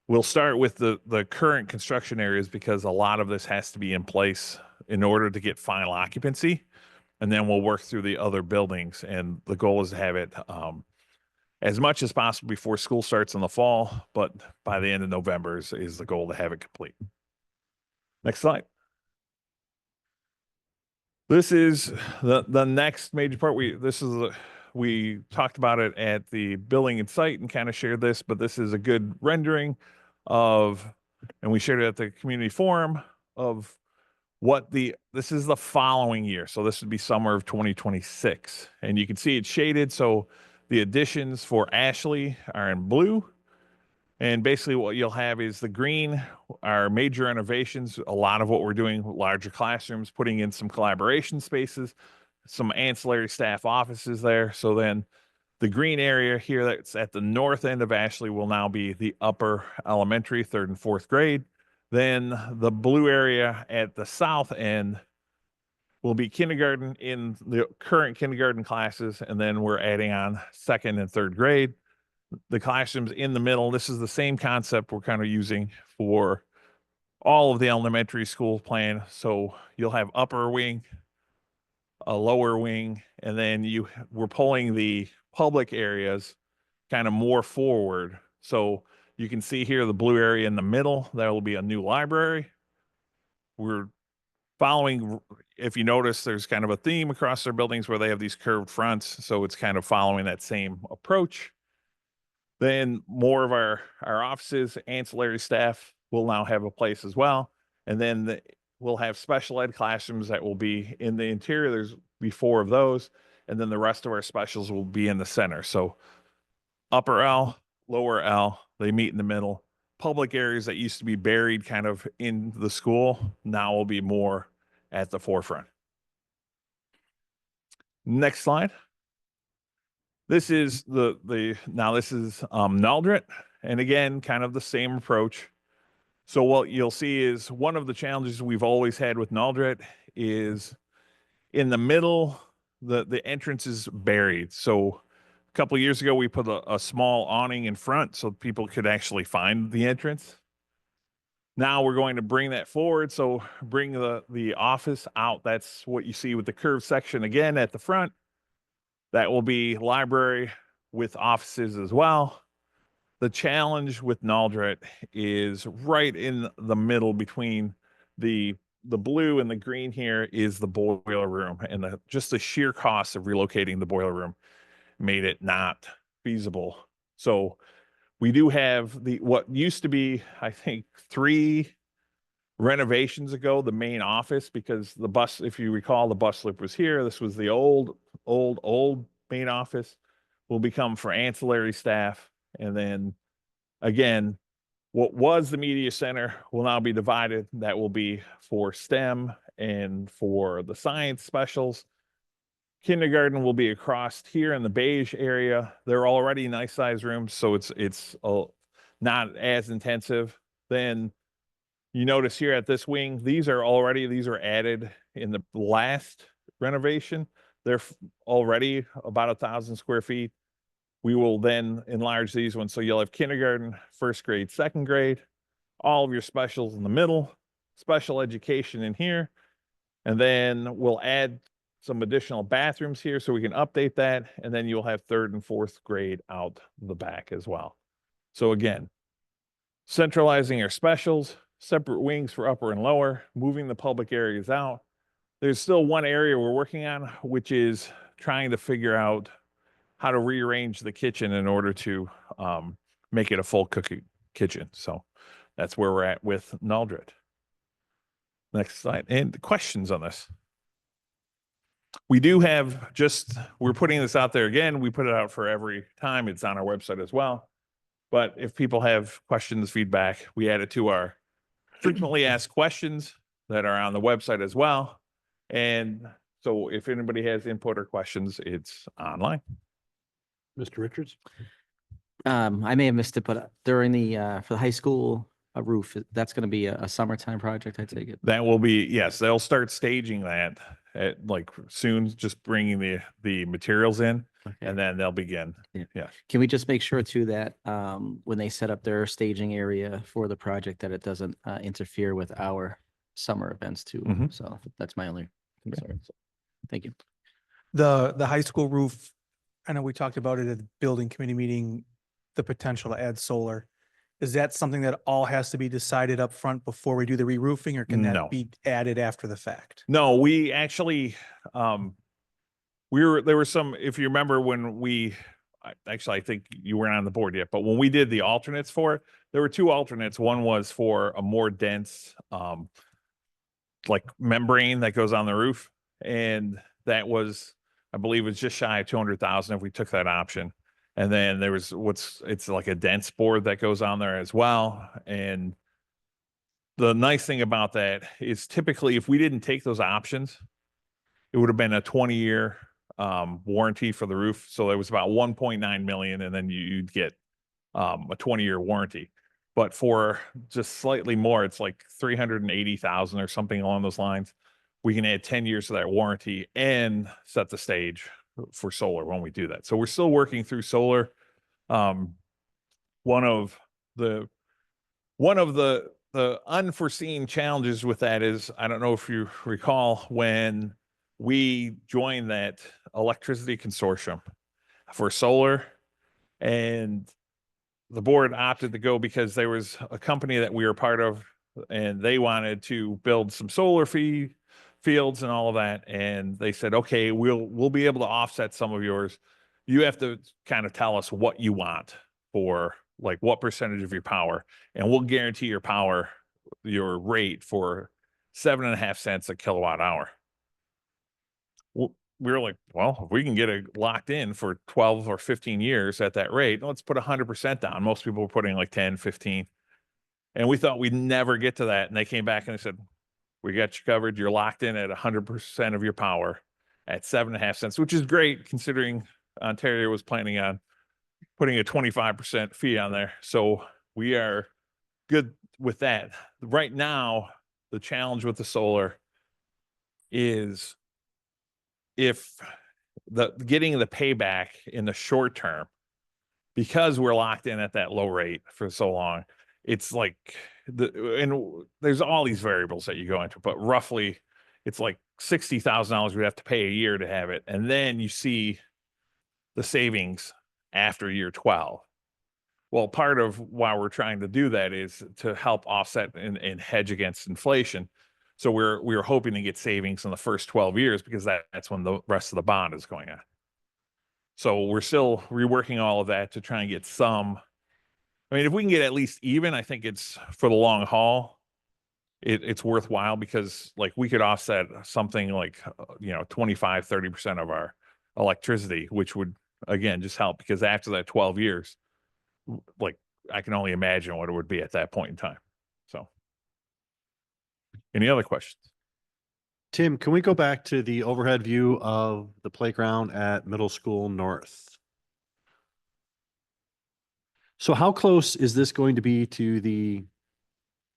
we'll start with the current construction areas, because a lot of this has to be in place in order to get final occupancy. And then we'll work through the other buildings. And the goal is to have it as much as possible before school starts in the fall, but by the end of November is the goal to have it complete. Next slide. This is the next major part. We talked about it at the building and site and kind of shared this, but this is a good rendering of, and we shared it at the community forum, of what this is the following year. So this would be summer of 2026. And you can see it's shaded. So the additions for Ashley are in blue. And basically what you'll have is the green are major innovations. A lot of what we're doing, larger classrooms, putting in some collaboration spaces, some ancillary staff offices there. So then the green area here that's at the north end of Ashley will now be the upper elementary, 3rd and 4th grade. Then the blue area at the south end will be kindergarten in the current kindergarten classes. And then we're adding on 2nd and 3rd grade. The classrooms in the middle, this is the same concept we're kind of using for all of the elementary school plan. So you'll have upper wing, a lower wing, and then we're pulling the public areas kind of more forward. So you can see here the blue area in the middle, there will be a new library. We're following, if you notice, there's kind of a theme across their buildings where they have these curved fronts. So it's kind of following that same approach. Then more of our offices, ancillary staff will now have a place as well. And then we'll have special ed classrooms that will be in the interior. There's be 4 of those. And then the rest of our specials will be in the center. So upper L, lower L, they meet in the middle. Public areas that used to be buried kind of in the school now will be more at the forefront. Next slide. This is this is Naldrit, and again, kind of the same approach. So what you'll see is one of the challenges we've always had with Naldrit is in the middle, the entrance is buried. So a couple of years ago, we put a small awning in front so people could actually find the entrance. Now we're going to bring that forward. So bring the office out. That's what you see with the curved section again at the front. That will be library with offices as well. The challenge with Naldrit is right in the middle between the blue and the green here is the boiler room, and just the sheer cost of relocating the boiler room. made it not feasible. So we do have what used to be, I think, 3 renovations ago, the main office, because the bus, if you recall, the bus loop was here. This was the old main office, will become for ancillary staff. And then again, what was the media center will now be divided. That will be for STEM and for the science specials. Kindergarten will be across here in the beige area. They're already nice size rooms, so it's not as intensive. Then you notice here at this wing, these are added in the last renovation. They're already about 1,000 square feet. We will then enlarge these ones. So you'll have kindergarten, first grade, second grade, all of your specials in the middle, special education in here. And then we'll add some additional bathrooms here so we can update that. And then you'll have third and fourth grade out the back as well. So again, centralizing our specials, separate wings for upper and lower, moving the public areas out. There's still one area we're working on, which is trying to figure out how to rearrange the kitchen in order to make it a full cooking kitchen. So that's where we're at with Naldred. Next slide. And questions on this? We do have we're putting this out there again. We put it out for every time. It's on our website as well. But if people have questions, feedback, we add it to our frequently asked questions that are on the website as well. And so if anybody has input or questions, it's online. Mr. Richards? I may have missed it, but during for the high school roof, that's going to be a summertime project, I take it? That will be, yes, they'll start staging that at soon, just bringing the materials in, and then they'll begin. Yeah. Can we just make sure too that when they set up their staging area for the project, that it doesn't interfere with our summer events too? Mhm. So that's my only concern. So, thank you. The high school roof, I know we talked about it at the building committee meeting, the potential to add solar. Is that something that all has to be decided up front before we do the re-roofing, or can No. that be added after the fact? No, we actually, there were some, if you remember when I think you weren't on the board yet, but when we did the alternates for it, there were 2 alternates. One was for a more dense, membrane that goes on the roof. And that was, I believe, was just shy of 200,000 if we took that option. And then there was it's like a dense board that goes on there as well. And the nice thing about that is typically if we didn't take those options, it would have been a 20-year warranty for the roof. So it was about 1.9 million, and then you'd get a 20-year warranty. But for just slightly more, it's like 380,000 or something along those lines. We can add 10 years to that warranty and set the stage for solar when we do that. So we're still working through solar. One of the unforeseen challenges with that is, I don't know if you recall, when we joined that electricity consortium for solar, and the board opted to go because there was a company that we were part of, and they wanted to build some solar fields and all of that. And they said, okay, we'll be able to offset some of yours. You have to kind of tell us what you want for what percentage of your power, and we'll guarantee your rate for 7.5 cents a kilowatt hour. Well, we were like, well, if we can get it locked in for 12 or 15 years at that rate, let's put 100% down. Most people were putting 10, 15. And we thought we'd never get to that. And they came back and they said, we got you covered. You're locked in at 100% of your power at 7.5 cents, which is great considering Ontario was planning on putting a 25% fee on there. So we are good with that. Right now, the challenge with the solar is getting the payback in the short term, because we're locked in at that low rate for so long. It's and there's all these variables that you go into, but roughly it's $60,000 we'd have to pay a year to have it. And then you see the savings after year 12. Well, part of why we're trying to do that is to help offset and hedge against inflation. So we're hoping to get savings in the first 12 years, because that's when the rest of the bond is going on. So we're still reworking all of that to try and get some. I mean, if we can get at least even, I think it's for the long haul. It's worthwhile because like we could offset something like, 25, 30% of our electricity, which would again, just help because after that 12 years, like I can only imagine what it would be at that point in time. So any other questions? Tim, can we go back to the overhead view of the playground at Middle School North? So how close is this going to be to the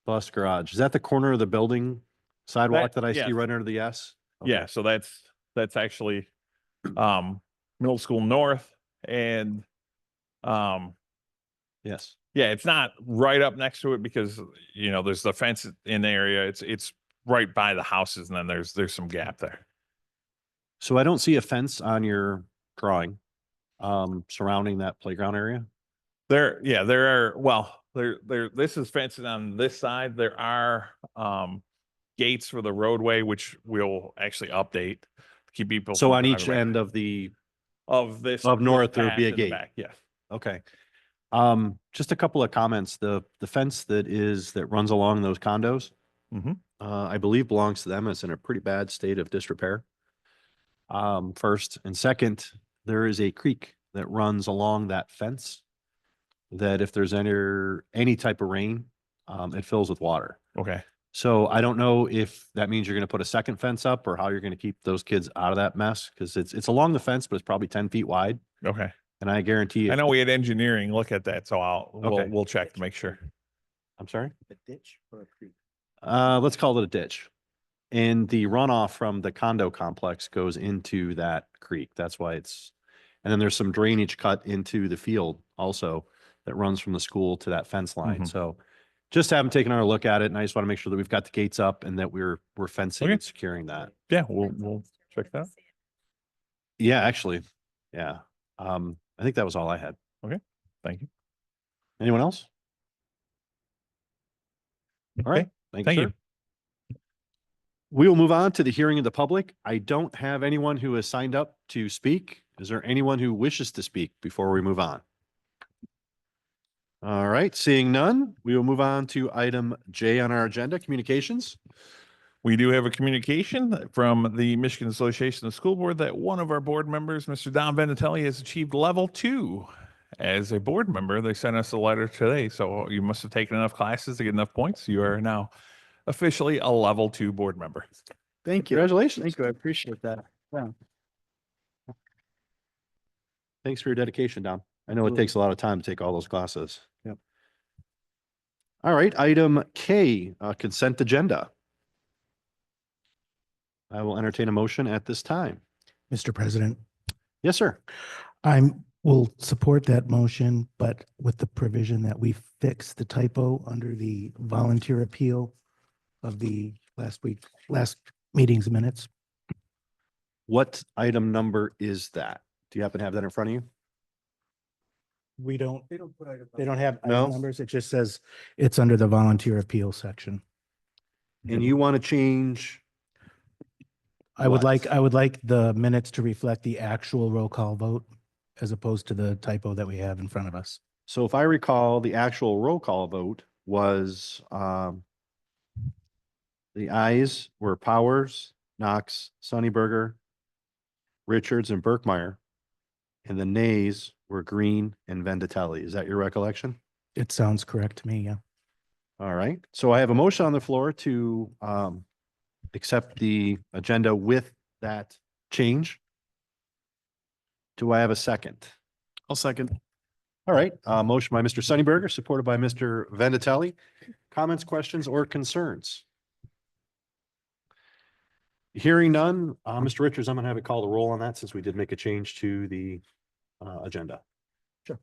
bus garage? Is that the corner of the building sidewalk that I see yes. right under the S? Yeah, so that's actually Middle School North and yes. Yeah, it's not right up next to it because there's the fence in the area. It's right by the houses and then there's some gap there. So I don't see a fence on your drawing surrounding that playground area. There this is fencing on this side. There are gates for the roadway, which we'll actually update to keep people. So from on each driving end of north, there would path be a in the gate. back, yes. Okay. Just a couple of comments. The fence that runs along those condos, I believe belongs to them. It's in a pretty bad state of disrepair. First and second, there is a creek that runs along that fence that if there's any type of rain, it fills with water. Okay. So I don't know if that means you're going to put a second fence up or how you're going to keep those kids out of that mess because it's along the fence, but it's probably 10 feet wide. Okay. And I guarantee I if know we had engineering look at that, so Okay. we'll check to make sure. I'm sorry? A ditch or a creek? Let's call it a ditch. And the runoff from the condo complex goes into that creek. That's why and then there's some drainage cut into the field also that runs from the school to that fence line. Mhm. So just haven't taken our look at it. And I just want to make sure that we've got the gates up and that we're fencing Okay. and securing that. Yeah, we'll check that out. Yeah, actually. Yeah. I think that was all I had. Okay. Thank you. Anyone else? All right. Thank Thank you. you. We will move on to the hearing of the public. I don't have anyone who has signed up to speak. Is there anyone who wishes to speak before we move on? All right, seeing none, we will move on to item J on our agenda, communications. We do have a communication from the Michigan Association of School Board that one of our board members, Mr. Don Venatelli, has achieved level 2 as a board member. They sent us a letter today, so you must have taken enough classes to get enough points. You are now officially a level 2 board member. Thank you. Congratulations. Thank you. I appreciate that. Yeah. Thanks for your dedication, Don. I know it takes a lot of time to take all those classes. Yep. All right, item K, consent agenda. I will entertain a motion at this time. Mr. President, Yes, sir. will support that motion, but with the provision that we fix the typo under the volunteer appeal of the last meeting's minutes. What item number is that? Do you happen to have that in front of you? They don't have No? item numbers. It just says it's under the volunteer appeal section. And you want to change? I would what? like the minutes to reflect the actual roll call vote as opposed to the typo that we have in front of us. So if I recall, the actual roll call vote was, the ayes were Powers, Knox, Sunnyberger, Richards, and Burkmeyer. And the nays were Green and Vendatelli. Is that your recollection? It sounds correct to me, yeah. All right. So I have a motion on the floor to accept the agenda with that change. Do I have a second? I'll second. All right, motion by Mr. Sunnyberger, supported by Mr. Vendatelli. Comments, questions, or concerns? Hearing none, Mr. Richards, I'm gonna have it call the roll on that since we did make a change to the agenda. Sure.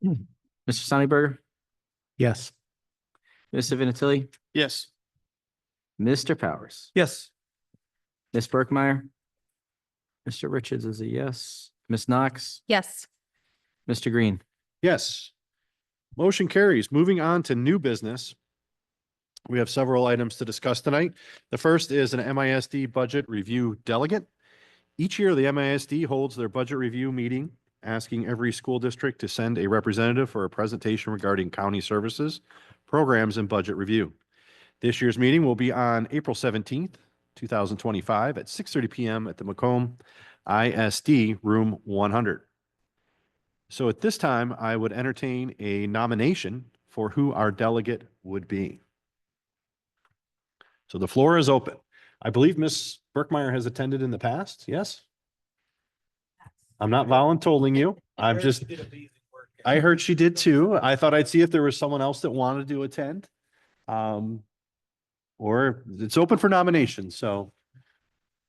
Mr. Sonnyberger, Yes. Mr. Vinatieri, Yes. Mr. Powers, Yes. Ms. Burkmeyer, Mr. Richards is a yes, Ms. Knox, Yes. Mr. Green. Yes. Motion carries. Moving on to new business. We have several items to discuss tonight. The first is an MISD budget review delegate. Each year, the MISD holds their budget review meeting, asking every school district to send a representative for a presentation regarding county services, programs, and budget review. This year's meeting will be on April 17th, 2025 at 6:30 PM at the Macomb ISD Room 100. So at this time, I would entertain a nomination for who our delegate would be. So the floor is open. I believe Ms. Berkmeyer has attended in the past, yes? I'm not volunteering you. I'm just, I heard she did too. I thought I'd see if there was someone else that wanted to attend. Or it's open for nominations, so.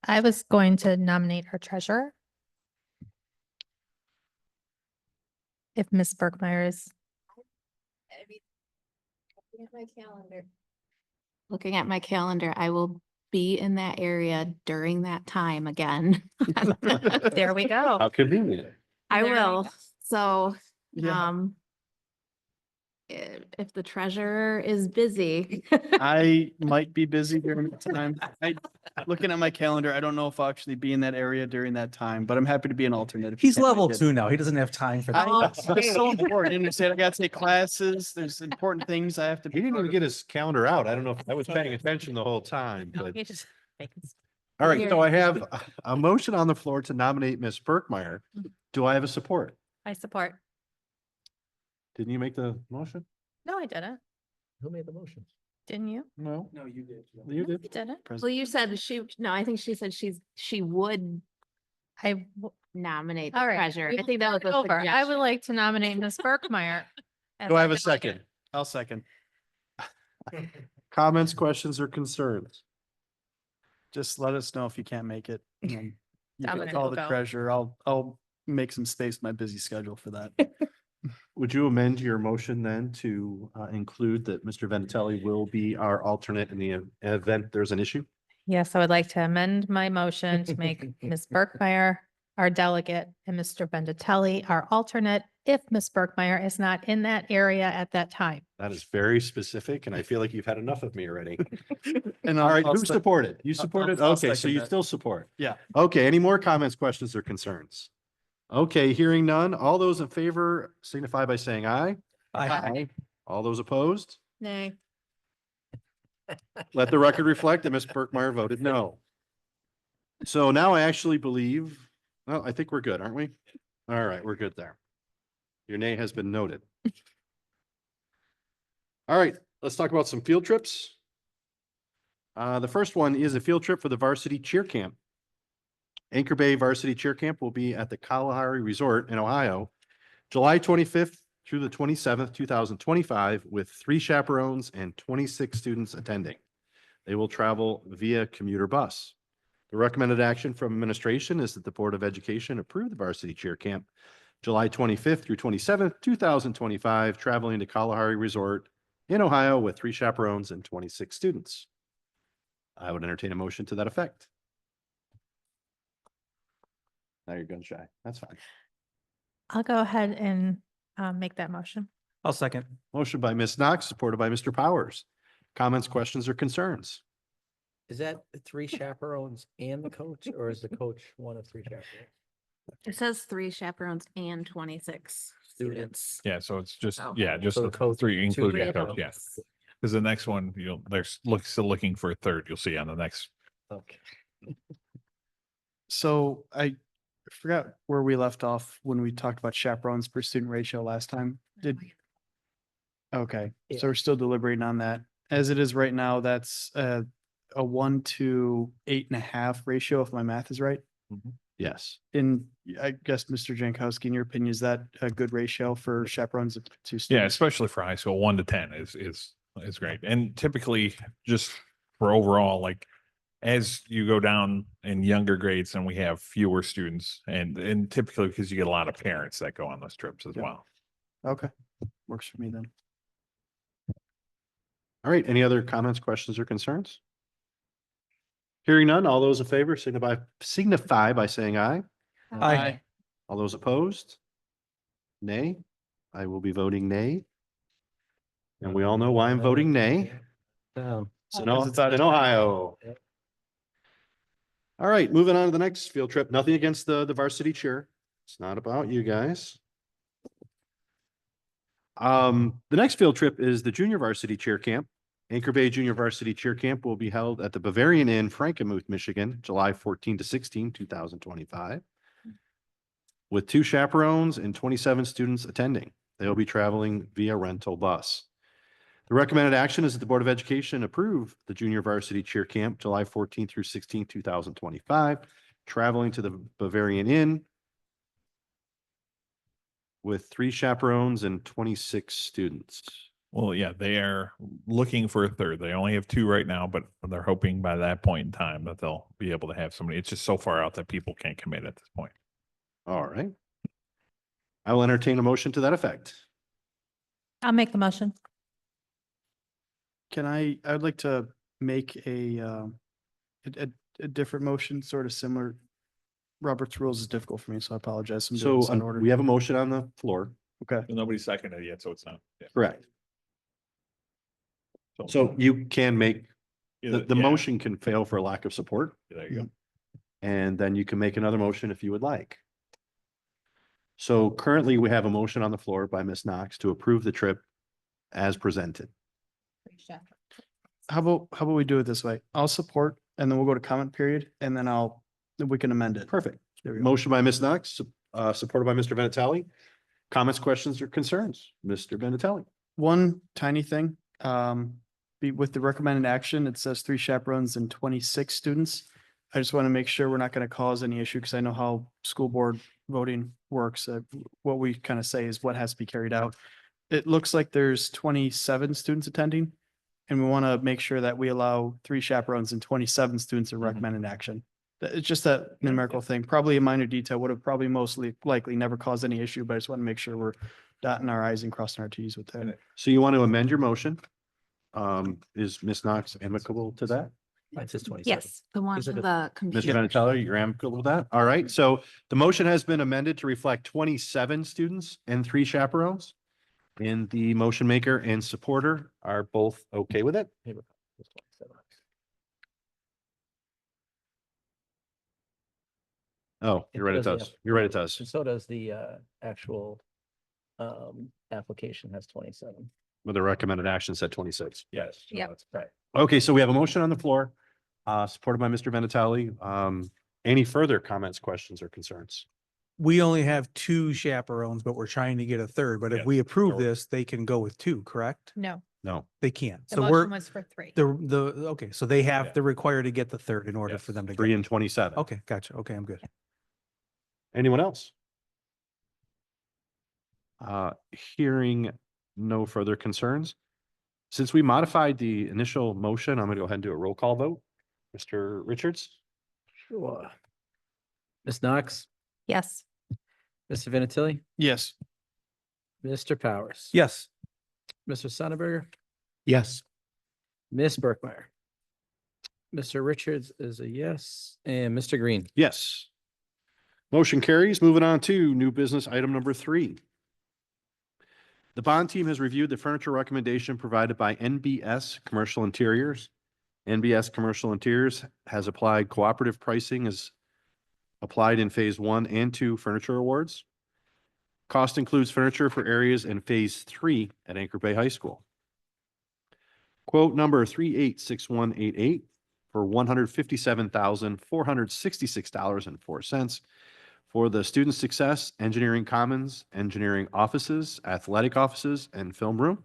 I was going to nominate our treasurer. If Ms. Berkmeyer is, Looking at my calendar, I will be in that area during that time again. there we go. How convenient. I There we will. go. So, Yeah. if the treasurer is busy. I might be busy during that time. Looking at my calendar, I don't know if I'll actually be in that area during that time, but I'm happy to be an alternate. if you He's can't make level it. 2 now. He doesn't have time for that. It's so important. You understand? I gotta take classes. There's important things I have to. He didn't even get his calendar out. I don't know if I was paying attention the whole time, but. You just make it- All right, so I have a motion on the floor to nominate Ms. Berkmeyer. Do I have a support? I support. Didn't you make the motion? No, I didn't. Who made the motion? Didn't you? No. No, you did. You No, did. you didn't. Well, you said I think she said she would I, nominate all the right. treasurer. we I will think that was start a over. I would suggestion. like to nominate Ms. Berkmeyer. as Do I our have a delegate. second? I'll second. Comments, questions, or concerns? Just let us know if you can't make it. and then You can Dominic call will the go. treasurer. I'll make some space in my busy schedule for that. Would you amend your motion then to include that Mr. Venatelli will be our alternate in the event there's an issue? Yes, I would like to amend my motion to make Ms. Berkmeyer our delegate and Mr. Vendatelli our alternate if Ms. Berkmeyer is not in that area at that time. That is very specific, and I feel like you've had enough of me already. And All right, I'll who sec- supported? You I'll- supported? I'll Okay, so second you that. still support? Yeah. Okay, any more comments, questions, or concerns? Okay, hearing none. All those in favor signify by saying aye. Aye. All those opposed? Nay. Let the record reflect that Ms. Berkmeyer voted no. So now I actually believe, well, I think we're good, aren't we? All right, we're good there. Your nay has been noted. All right, let's talk about some field trips. The first one is a field trip for the varsity cheer camp. Anchor Bay Varsity Cheer Camp will be at the Kalahari Resort in Ohio, July 25th through the 27th, 2025, with 3 chaperones and 26 students attending. They will travel via commuter bus. The recommended action from administration is that the Board of Education approve the Varsity Cheer Camp, July 25th through 27th, 2025, traveling to Kalahari Resort in Ohio with 3 chaperones and 26 students. I would entertain a motion to that effect. Now you're gun shy. That's fine. I'll go ahead and make that motion. I'll second. Motion by Ms. Knox, supported by Mr. Powers. Comments, questions, or concerns? Is that 3 chaperones and the coach, or is the coach one of 3 chaperones? It says 3 chaperones and 26 students. Yeah, so it's just, Oh. yeah, just So the the coach- 3 two including the coach, chaperones. yes. Because the next one, still looking for a third, you'll see on the next. Okay. So I forgot where we left off when we talked about chaperones per student ratio last time. Okay, Yeah. so we're still deliberating on that. As it is right now, that's a 1 to 8.5 ratio, if my math is right. Yes. In, I guess, Mr. Jankowski, in your opinion, is that a good ratio for chaperones to students? Yeah, especially for high school, 1 to 10 is great. And typically, just for overall, like, as you go down in younger grades, and we have fewer students, and typically because you get a lot of parents that go on those trips as Yeah. well. Okay, works for me then. All right, any other comments, questions, or concerns? Hearing none, all those in favor signify by saying aye. Aye. All those opposed? Nay. I will be voting nay. And we all know why I'm voting nay. Down. It's in Ohio. All All right, moving on to the next field trip. Nothing against the varsity cheer. It's not about you guys. The next field trip is the junior varsity cheer camp. Anchor Bay Junior Varsity Cheer Camp will be held at the Bavarian Inn, Frankenmuth, Michigan, July 14 to 16, 2025. With 2 chaperones and 27 students attending. They'll be traveling via rental bus. The recommended action is that the Board of Education approve the Junior Varsity Cheer Camp, July 14 through 16, 2025, traveling to the Bavarian Inn with 3 chaperones and 26 students. Well, yeah, they are looking for a third. They only have 2 right now, but they're hoping by that point in time that they'll be able to have somebody. It's just so far out that people can't commit at this point. All right. I will entertain a motion to that effect. I'll make the motion. I'd like to make a different motion, sort of similar. Robert's rules is difficult for me, so I apologize. I'm doing So this out of order. we have a motion on the floor. Okay. Nobody seconded it yet, so it's not. Yeah. Correct. So you can make, Either- the yeah, motion can fail for lack of support. There you go. And then you can make another motion if you would like. So currently we have a motion on the floor by Ms. Knox to approve the trip as presented. How about we do it this way? I'll support and then we'll go to comment period and then we can amend it. Perfect. There we go. Motion by Ms. Knox, supported by Mr. Vinatelli. Comments, questions, or concerns? Mr. Vinatelli. One tiny thing, with the recommended action, it says 3 chaperones and 26 students. I just want to make sure we're not going to cause any issue because I know how school board voting works. What we kind of say is what has to be carried out. It looks like there's 27 students attending. And we want to make sure that we allow 3 chaperones and 27 students in recommended action. It's just that numerical thing, probably a minor detail, would have probably mostly likely never caused any issue, but I just want to make sure we're dotting our i's and crossing our t's with that. So you want to amend your motion? Is Ms. Knox amicable to that? Mine says 27. Yes, the one Is it on a- the Mr. computer. Vinatelli, you're amicable with that? All right, so the motion has been amended to reflect 27 students and 3 chaperones. And the motion maker and supporter are both okay with it? Oh, you're right, it does. You're right, it does. And so does the actual application has 27. With the recommended action said 26. Yes. Yep. That's right. Okay, so we have a motion on the floor, supported by Mr. Vinatelli. Any further comments, questions, or concerns? We only have 2 chaperones, but we're trying to get a third. But if Yes. we approve Or- this, they can go with 2, correct? No, No. They can't. the So motion we're, was for 3. okay, so they have, Yeah. they're required to get the third in order Yes. for them to 3 go. and 27. Okay, gotcha. Okay, I'm good. Anyone else? Hearing no further concerns. Since we modified the initial motion, I'm gonna go ahead and do a roll call vote. Mr. Richards? Sure. Ms. Knox, Yes. Mr. Vinatelli, Yes. Mr. Powers. Yes. Mr. Sonneberger, Yes. Ms. Berkmeyer. Mr. Richards is a yes, and Mr. Green. Yes. Motion carries. Moving on to new business item number 3. The bond team has reviewed the furniture recommendation provided by NBS Commercial Interiors. NBS Commercial Interiors has applied cooperative pricing as applied in Phase 1 and 2 furniture awards. Cost includes furniture for areas in Phase 3 at Anchor Bay High School. Quote number 386188 for $157,466.04 for the Student Success Engineering Commons, Engineering Offices, Athletic Offices, and Film Room.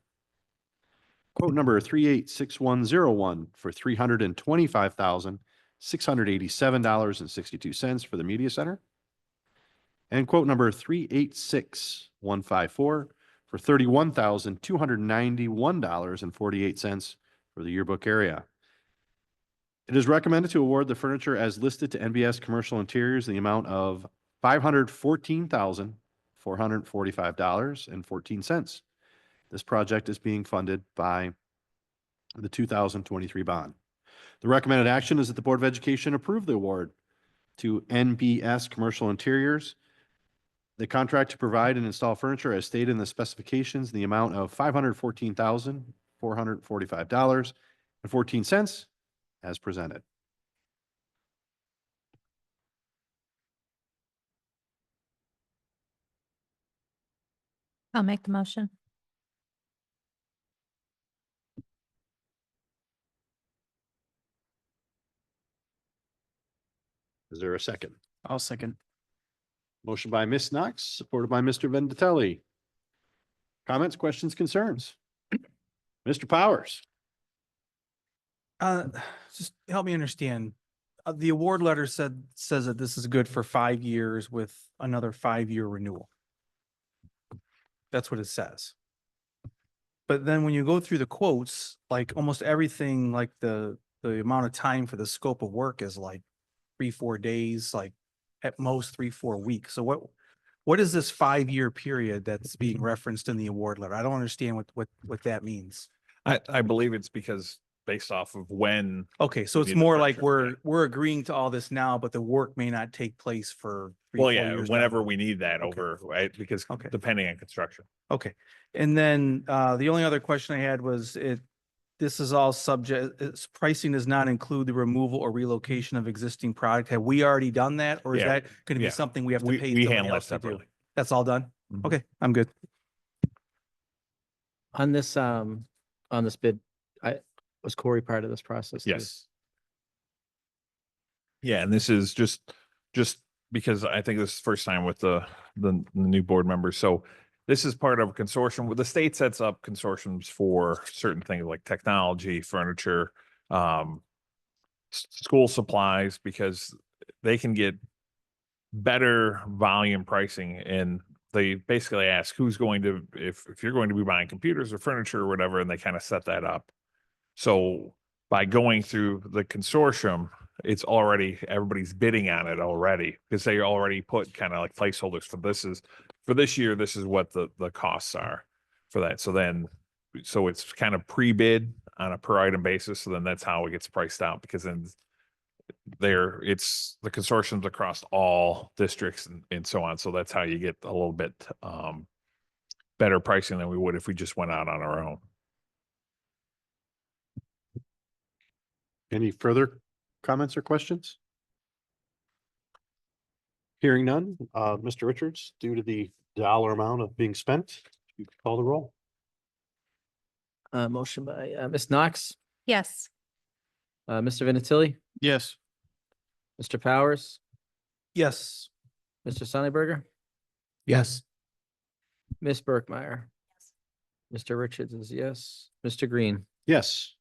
Quote number 386101 for $325,687.62 for the Media Center. And quote number 386154 for $31,291.48 for the yearbook area. It is recommended to award the furniture as listed to NBS Commercial Interiors in the amount of $514,445.14. This project is being funded by the 2023 bond. The recommended action is that the Board of Education approve the award to NBS Commercial Interiors. The contract to provide and install furniture as stated in the specifications in the amount of $514,445.14 as presented. I'll make the motion. Is there a second? I'll second. Motion by Ms. Knox, supported by Mr. Vendatelli. Comments, questions, concerns? Mr. Powers? Just help me understand. The award letter says that this is good for 5 years with another 5-year renewal. That's what it says. But then when you go through the quotes, like almost everything, like the amount of time for the scope of work is like 3-4 days, like at most 3-4 weeks. So what is this 5-year period that's being referenced in the award letter? I don't understand what that means. I believe it's because based off of when. Okay, so we it's need the more like furniture. we're agreeing to all this now, but the work may not take place for 3, Well, 4 yeah, years down the whenever road. we need that Okay. over, right? Because Okay. depending on construction. Okay, and then the only other question I had was this is all subject, pricing does not include the removal or relocation of existing product. Have we already done that? Or is Yeah, that going to be yeah. something we have to We- pay we somebody handle that else to do? separately. That's all done? Mhm. Okay, I'm good. On this bid, was Corey part of this process? too? Yes. Yeah, and this is just because I think this is the first time with the new board members. So this is part of a consortium where the state sets up consortiums for certain things like technology, furniture, school supplies, because they can get better volume pricing, and they basically ask who's going to, if you're going to be buying computers or furniture or whatever, and they kind of set that up. So by going through the consortium, it's already, everybody's bidding on it already, because they already put kind of like placeholders for this year, this is what the costs are for that. So it's kind of pre-bid on a per item basis. So then that's how it gets priced out, because then it's the consortiums across all districts and so on. So that's how you get a little bit better pricing than we would if we just went out on our own. Any further comments or questions? Hearing none, Mr. Richards, due to the dollar amount of being spent, you can call the roll. Motion by Ms. Knox, Yes. Mr. Vinatieri, Yes. Mr. Powers, Yes. Mr. Sonneberger, Yes. Ms. Berkmeyer. Mr. Richards is yes. Mr. Green. Yes.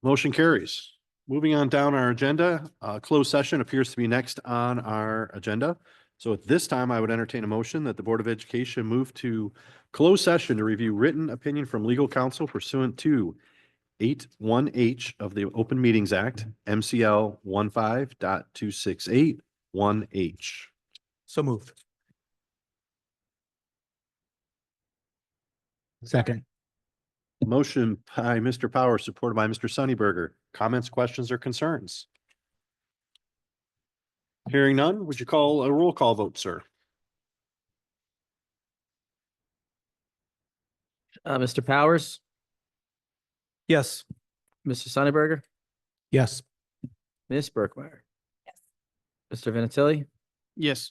Motion carries. Moving on down our agenda, closed session appears to be next on our agenda. So at this time, I would entertain a motion that the Board of Education move to closed session to review written opinion from legal counsel pursuant to 81H of the Open Meetings Act, MCL 15.268(1)H. So moved. Second. Motion by Mr. Powers, supported by Mr. Sonneberger. Comments, questions, or concerns? Hearing none, would you call a roll call vote, sir? Mr. Powers, Yes. Mr. Sonneberger, Yes. Ms. Berkmeyer. Yes. Mr. Vinatieri, Yes.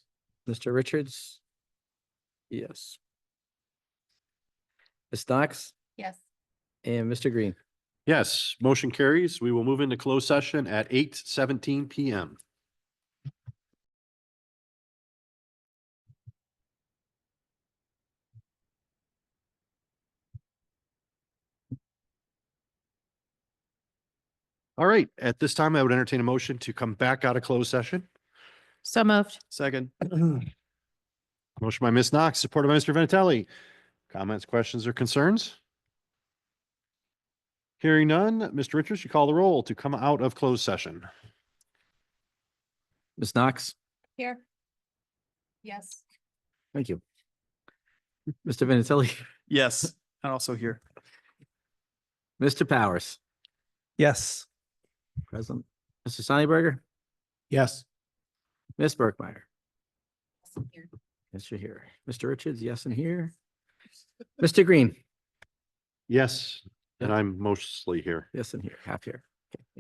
Mr. Richards. Yes. Ms. Knox Yes. and Mr. Green. Yes, motion carries. We will move into closed session at 8:17 PM. All right, at this time, I would entertain a motion to come back out of closed session. So moved. Second. Motion by Ms. Knox, supported by Mr. Vinatelli. Comments, questions, or concerns? Hearing none, Mr. Richards, you call the roll to come out of closed session. Ms. Knox, Here. Yes. thank you. Mr. Vinatelli, Yes. And also here. Mr. Powers, Yes. present. Mr. Sonneberger, Yes. Ms. Berkmeyer. Yes, you're here. Mr. Richards, yes, and here. Mr. Green, Yes, and I'm mostly here. yes, and here, half here.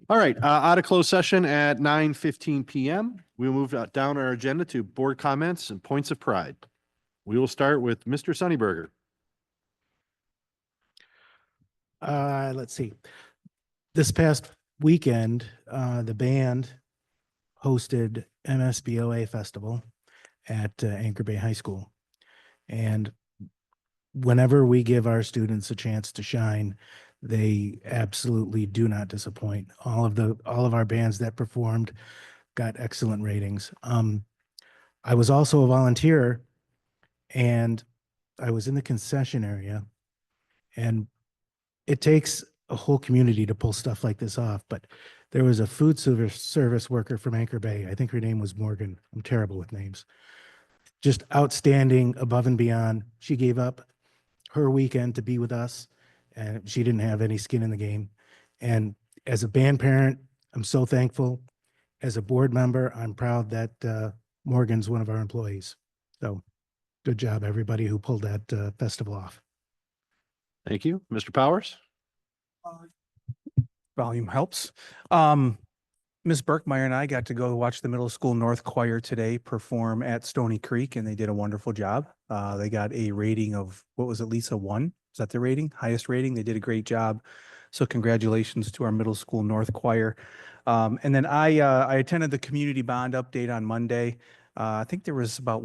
All right, out of closed session at 9:15 PM. We'll move down our agenda to board comments and points of pride. We will start with Mr. Sunnyberger. Let's see. This past weekend, the band hosted MSBOA Festival at Anchor Bay High School. And whenever we give our students a chance to shine, they absolutely do not disappoint. All of our bands that performed got excellent ratings. I was also a volunteer, and I was in the concession area, and it takes a whole community to pull stuff like this off, but there was a food service worker from Anchor Bay. I think her name was Morgan. I'm terrible with names. Just outstanding, above and beyond. She gave up her weekend to be with us, and she didn't have any skin in the game. And as a band parent, I'm so thankful. As a board member, I'm proud that Morgan's one of our employees. So good job, everybody who pulled that festival off. Thank you. Mr. Powers? Volume helps. Ms. Berkmeyer and I got to go watch the Middle School North Choir today perform at Stony Creek, and they did a wonderful job. They got a rating of, what was it, Lisa, 1? Is that the rating? Highest rating? They did a great job. So congratulations to our Middle School North Choir. And then I attended the community bond update on Monday. I think there was about,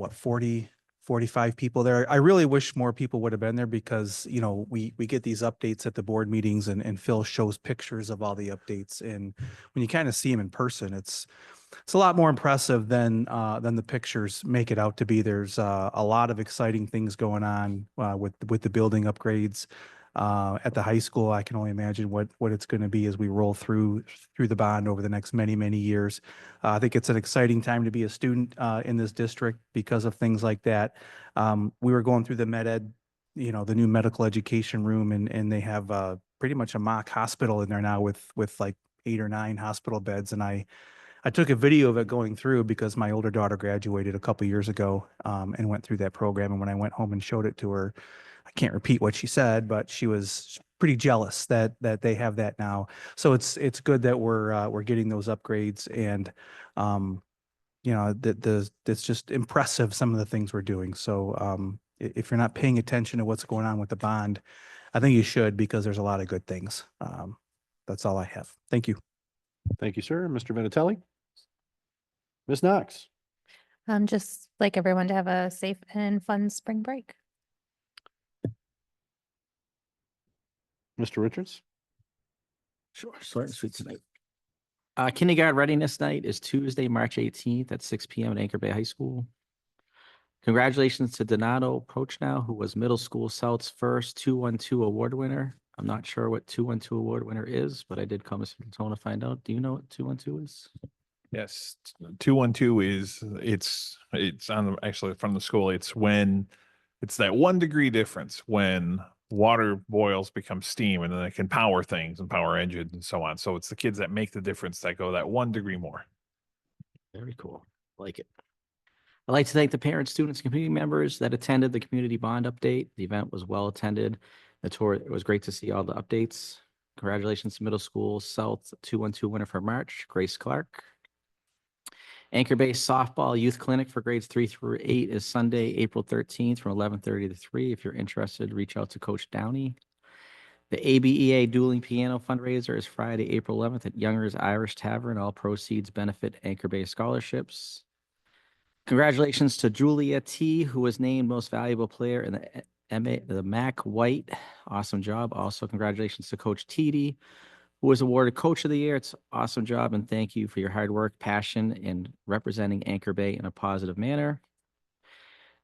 45 people there. I really wish more people would have been there because, we get these updates at the board meetings, and Phil shows pictures of all the updates. And when you kind of see them in person, it's a lot more impressive than the pictures make it out to be. There's a lot of exciting things going on with the building upgrades at the high school. I can only imagine what it's going to be as we roll through the bond over the next many, many years. I think it's an exciting time to be a student in this district because of things like that. We were going through the med ed, the new medical education room, and they have pretty much a mock hospital in there now with like 8 or 9 hospital beds. And I took a video of it going through because my older daughter graduated a couple years ago and went through that program. And when I went home and showed it to her, I can't repeat what she said, but she was pretty jealous that they have that now. So it's good that we're getting those upgrades, and it's just impressive, some of the things we're doing. So if you're not paying attention to what's going on with the bond, I think you should, because there's a lot of good things. That's all I have. Thank you. Thank you, sir. Mr. Vinatelli? Ms. Knox? Just like everyone to have a safe and fun spring break. Mr. Richards? Sure, short and sweet tonight. Kindergarten readiness night is Tuesday, March 18th at 6 p.m. at Anchor Bay High School. Congratulations to Donato Prochnow, who was Middle School South's first 212 award winner. I'm not sure what 212 award winner is, but I did come to Tone to find out. Do you know what 212 is? Yes, 212 is it's on actually from the school. It's when it's that 1 degree difference when water boils, become steam, and then it can power things and power engines and so on. So it's the kids that make the difference that go that 1 degree more. Very cool. Like it. I'd like to thank the parents, students, and community members that attended the community bond update. The event was well attended. The tour, it was great to see all the updates. Congratulations to Middle School South 212 winner for March, Grace Clark. Anchor Bay Softball Youth Clinic for grades 3 through 8 is Sunday, April 13th from 11:30 to 3. If you're interested, reach out to Coach Downey. The ABEA Dueling Piano fundraiser is Friday, April 11th at Younger's Irish Tavern. All proceeds benefit Anchor Bay scholarships. Congratulations to Julia T., who was named Most Valuable Player in the MAC White. Awesome job. Also, congratulations to Coach Teedy, who was awarded Coach of the Year. It's an awesome job, and thank you for your hard work, passion, and representing Anchor Bay in a positive manner.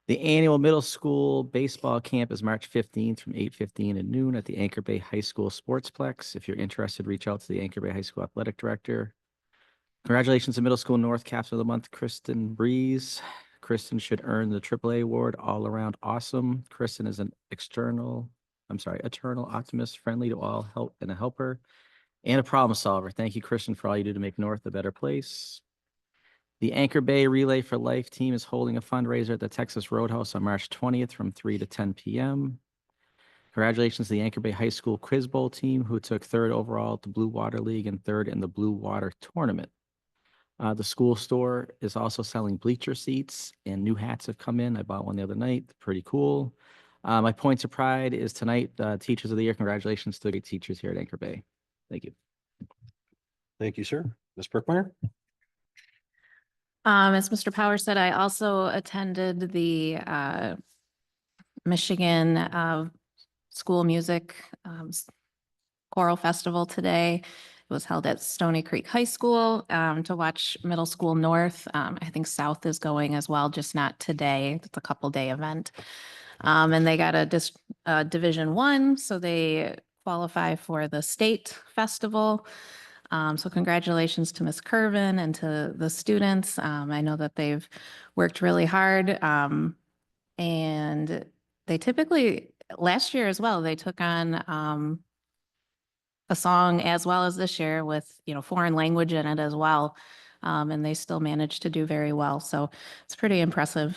The annual middle school baseball camp is March 15th from 8:15 to noon at the Anchor Bay High School Sportsplex. If you're interested, reach out to the Anchor Bay High School Athletic Director. Congratulations to Middle School North Caps of the Month, Kristen Breeze. Kristen should earn the AAA award, all around awesome. Kristen is an eternal optimist, friendly to all, help and a helper, and a problem solver. Thank you, Kristen, for all you do to make North a better place. The Anchor Bay Relay for Life team is holding a fundraiser at the Texas Roadhouse on March 20th from 3 to 10 p.m. Congratulations to the Anchor Bay High School Quiz Bowl team, who took 3rd overall at the Blue Water League and 3rd in the Blue Water Tournament. The school store is also selling bleacher seats and new hats have come in. I bought one the other night. Pretty cool. My points of pride is tonight, Teachers of the Year. Congratulations to the great teachers here at Anchor Bay. Thank you. Thank you, sir. Ms. Brookmeyer? As Mr. Power said, I also attended the Michigan School Music Choral Festival today. It was held at Stony Creek High School to watch Middle School North. I think South is going as well, just not today. It's a couple-day event. And they got a Division I, so they qualify for the state festival. So congratulations to Ms. Curvin and to the students. I know that they've worked really hard. And they typically, last year as well, they took on a song as well as this year with, foreign language in it as well. And they still managed to do very well. So it's pretty impressive.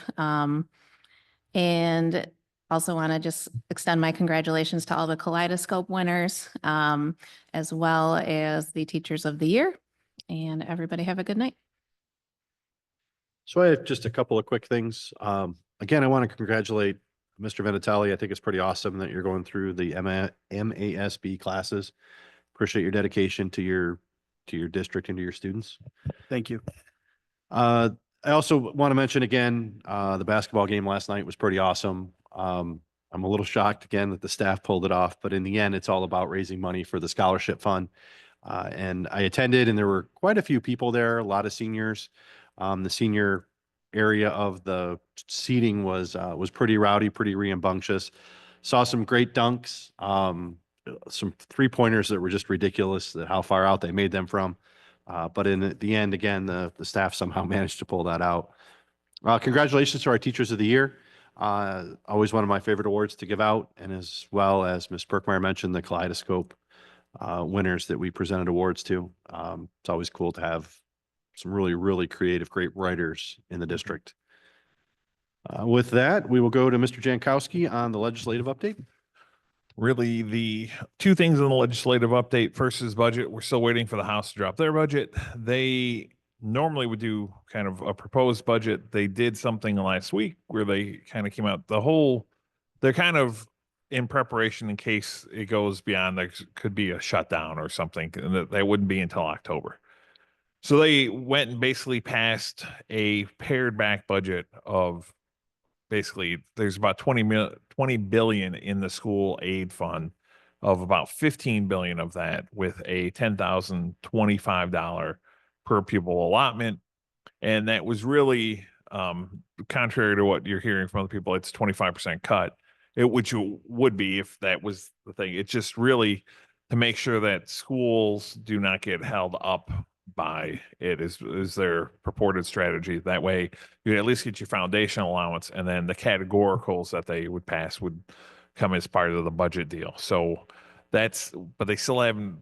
And also want to just extend my congratulations to all the Kaleidoscope winners, as well as the Teachers of the Year. And everybody have a good night. So I have just a couple of quick things. Again, I want to congratulate Mr. Vinatelli. I think it's pretty awesome that you're going through the MASB classes. Appreciate your dedication to your district and to your students. Thank you. I also want to mention again, the basketball game last night was pretty awesome. I'm a little shocked again that the staff pulled it off, but in the end, it's all about raising money for the scholarship fund. And I attended, and there were quite a few people there, a lot of seniors. The senior area of the seating was pretty rowdy, pretty rambunctious. Saw some great dunks, some 3-pointers that were just ridiculous at how far out they made them from. But in the end, again, the staff somehow managed to pull that out. Congratulations to our Teachers of the Year. Always one of my favorite awards to give out, and as well as Ms. Perkmeyer mentioned, the Kaleidoscope winners that we presented awards to. It's always cool to have some really, really creative, great writers in the district. With that, we will go to Mr. Jankowski on the legislative update. Really, the two things in the legislative update. First is budget. We're still waiting for the House to drop their budget. They normally would do kind of a proposed budget. They did something last week where they kind of came out they're kind of in preparation in case it goes beyond, there could be a shutdown or something, and that wouldn't be until October. So they went and basically passed a pared back budget of basically there's about 20 billion in the school aid fund, of about 15 billion of that with a $10,025 per pupil allotment. And that was really contrary to what you're hearing from other people. It's 25% cut, which would be if that was the thing. It's just really to make sure that schools do not get held up by it is their purported strategy. That way you at least get your foundation allowance, and then the categoricals that they would pass would come as part of the budget deal. So but they still haven't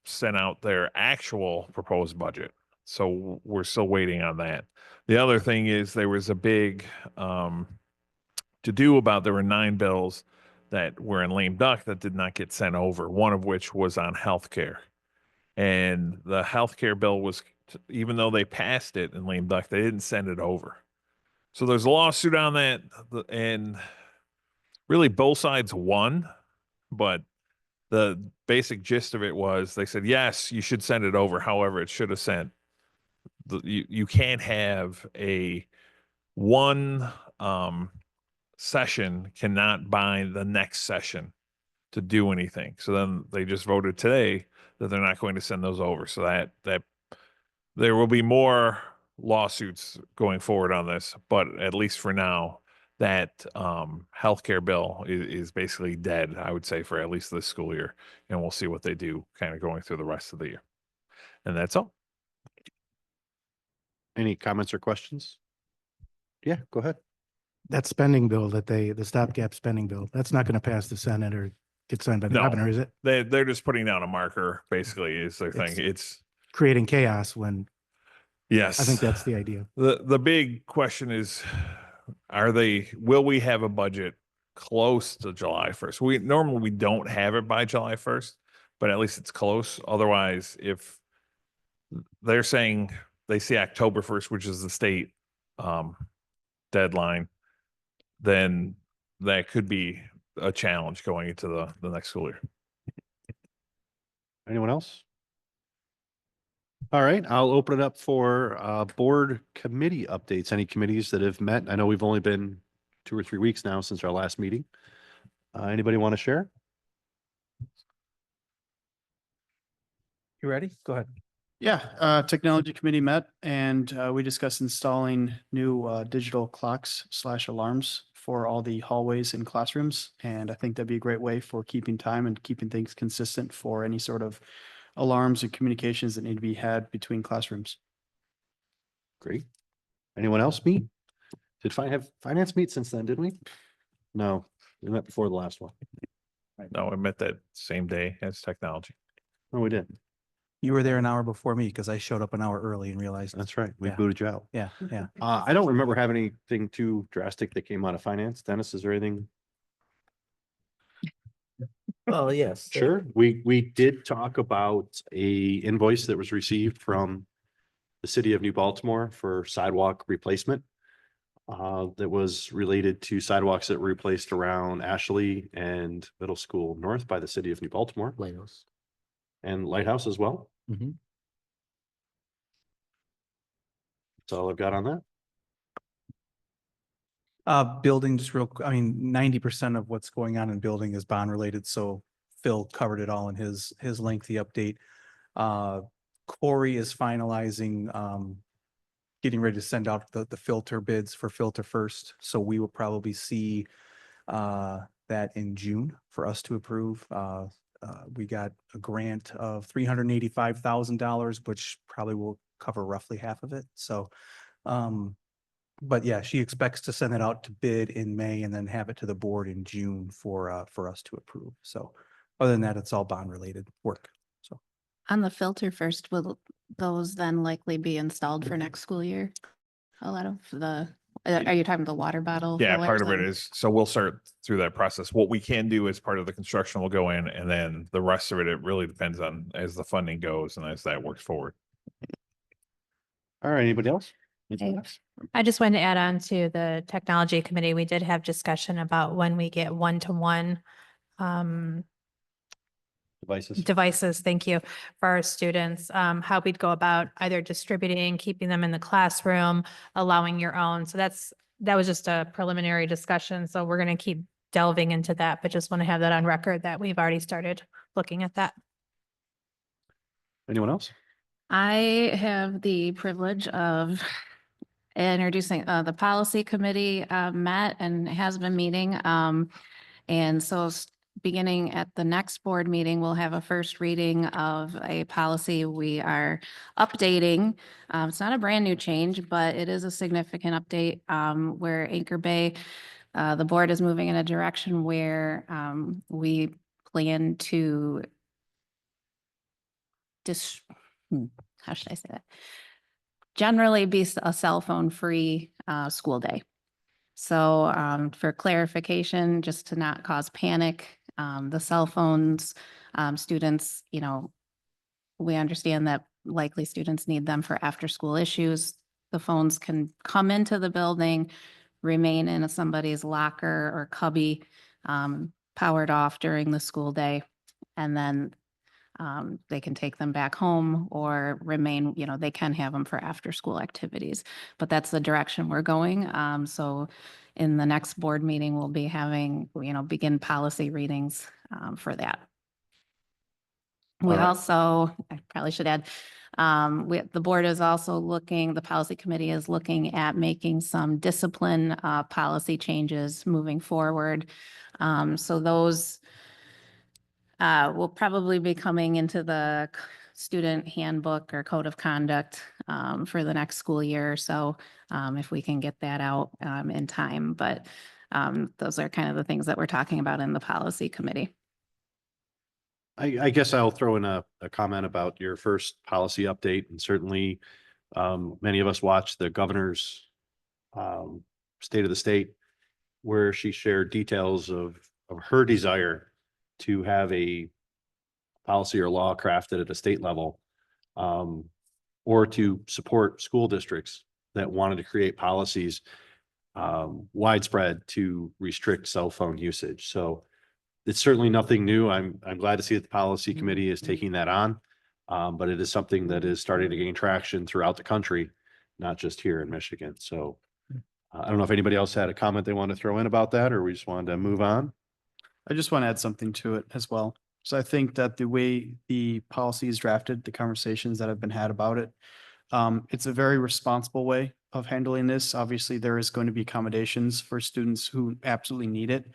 sent out their actual proposed budget. So we're still waiting on that. The other thing is there was a big to do about, there were 9 bills that were in lame duck that did not get sent over, one of which was on healthcare. And the healthcare bill was, even though they passed it in lame duck, they didn't send it over. So there's a lawsuit on that, and really both sides won, but the basic gist of it was they said, yes, you should send it over. However, it should have sent, you can't have one session cannot bind the next session to do anything. So then they just voted today that they're not going to send those over. So that there will be more lawsuits going forward on this, but at least for now, that healthcare bill is basically dead, I would say, for at least this school year. And we'll see what they do kind of going through the rest of the year. And that's all. Any comments or questions? Yeah, go ahead. That spending bill the stopgap spending bill, that's not going to pass the Senate or get signed by the No. governor, is it? They're just putting down a marker, basically, is their thing. It's Creating chaos when, yes. I think that's the idea. The big question is, will we have a budget close to July 1st? Normally we don't have it by July 1st, but at least it's close. Otherwise, if they're saying they say October 1st, which is the state deadline, then that could be a challenge going into the next school year. Anyone else? All right, I'll open it up for board committee updates. Any committees that have met? I know we've only been 2 or 3 weeks now since our last meeting. Anybody want to share? You ready? Go ahead. Yeah, Technology Committee met and we discussed installing new digital clocks / alarms for all the hallways and classrooms. And I think that'd be a great way for keeping time and keeping things consistent for any sort of alarms and communications that need to be had between classrooms. Great. Anyone else meet? Did have finance meet since then, didn't we? No, we met before the last one. No, I met that same day as technology. No, we didn't. You were there an hour before me because I showed up an hour early and realized. That's right. We Yeah. booted you out. Yeah, yeah. I don't remember having anything too drastic that came out of finance. Dennis, is there anything? Oh, yes. Sure. We did talk about a invoice that was received from the city of New Baltimore for sidewalk replacement. That was related to sidewalks that were replaced around Ashley and Middle School North by the city of New Baltimore. Lighthouse. And Lighthouse as well. Mhm. That's all I've got on that. Building, just real, I mean, 90% of what's going on in building is bond related, so Phil covered it all in his lengthy update. Corey is finalizing, getting ready to send out the filter bids for Filter First, so we will probably see that in June for us to approve. We got a grant of $385,000, which probably will cover roughly half of it, so but yeah, she expects to send it out to bid in May and then have it to the board in June for us to approve. So other than that, it's all bond related work. So On the Filter First, will those then likely be installed for next school year? A lot of are you talking the water bottle? Yeah, fillers part of it and- is, so we'll start through that process. What we can do as part of the construction will go in, and then the rest of it, it really depends on as the funding goes and as that works forward. All right, anybody else? Okay. I just wanted to add on to the technology committee. We did have discussion about when we get one-to-one devices, thank you, for our students, how we'd go about either distributing, keeping them in the classroom, allowing your own. So that was just a preliminary discussion. So we're going to keep delving into that, but just want to have that on record that we've already started looking at that. Anyone else? I have the privilege of introducing the policy committee met and has been meeting. And so beginning at the next board meeting, we'll have a first reading of a policy we are updating. It's not a brand new change, but it is a significant update where Anchor Bay, the board is moving in a direction where we plan to how should I say that? Generally be a cell phone free school day. So for clarification, just to not cause panic, the cell phones, students, we understand that likely students need them for after school issues. The phones can come into the building, remain in somebody's locker or cubby, powered off during the school day, and then they can take them back home or remain, they can have them for after school activities, but that's the direction we're going. So in the next board meeting, we'll be having, begin policy readings for that. We also, I probably should add, the board is also the policy committee is looking at making some discipline policy changes moving forward. So those will probably be coming into the student handbook or code of conduct for the next school year or so, if we can get that out in time. But those are kind of the things that we're talking about in the policy committee. I guess I'll throw in a comment about your first policy update, and certainly many of us watched the governor's State of the State, where she shared details of her desire to have a policy or law crafted at a state level or to support school districts that wanted to create policies widespread to restrict cell phone usage. So it's certainly nothing new. I'm glad to see that the policy committee is taking that on. But it is something that is starting to gain traction throughout the country, not just here in Michigan. So I don't know if anybody else had a comment they want to throw in about that, or we just wanted to move on. I just want to add something to it as well. So I think that the way the policy is drafted, the conversations that have been had about it, it's a very responsible way of handling this. Obviously, there is going to be accommodations for students who absolutely need it.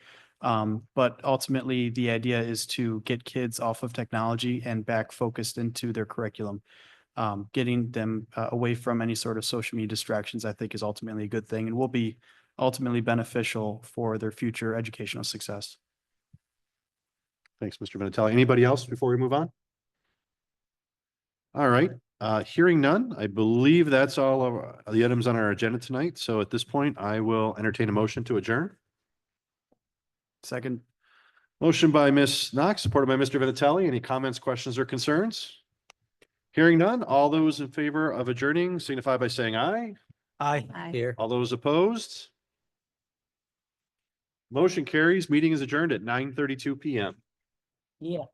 But ultimately, the idea is to get kids off of technology and back focused into their curriculum. Getting them away from any sort of social media distractions, I think, is ultimately a good thing and will be ultimately beneficial for their future educational success. Thanks, Mr. Vinatelli. Anybody else before we move on? All right, hearing none, I believe that's all of the items on our agenda tonight. So at this point, I will entertain a motion to adjourn. Second. Motion by Ms. Knox, supported by Mr. Vinatelli. Any comments, questions, or concerns? Hearing none, all those in favor of adjourning signify by saying aye. Aye. Here. All those opposed? Motion carries. Meeting is adjourned at 9:32 PM. Yeah.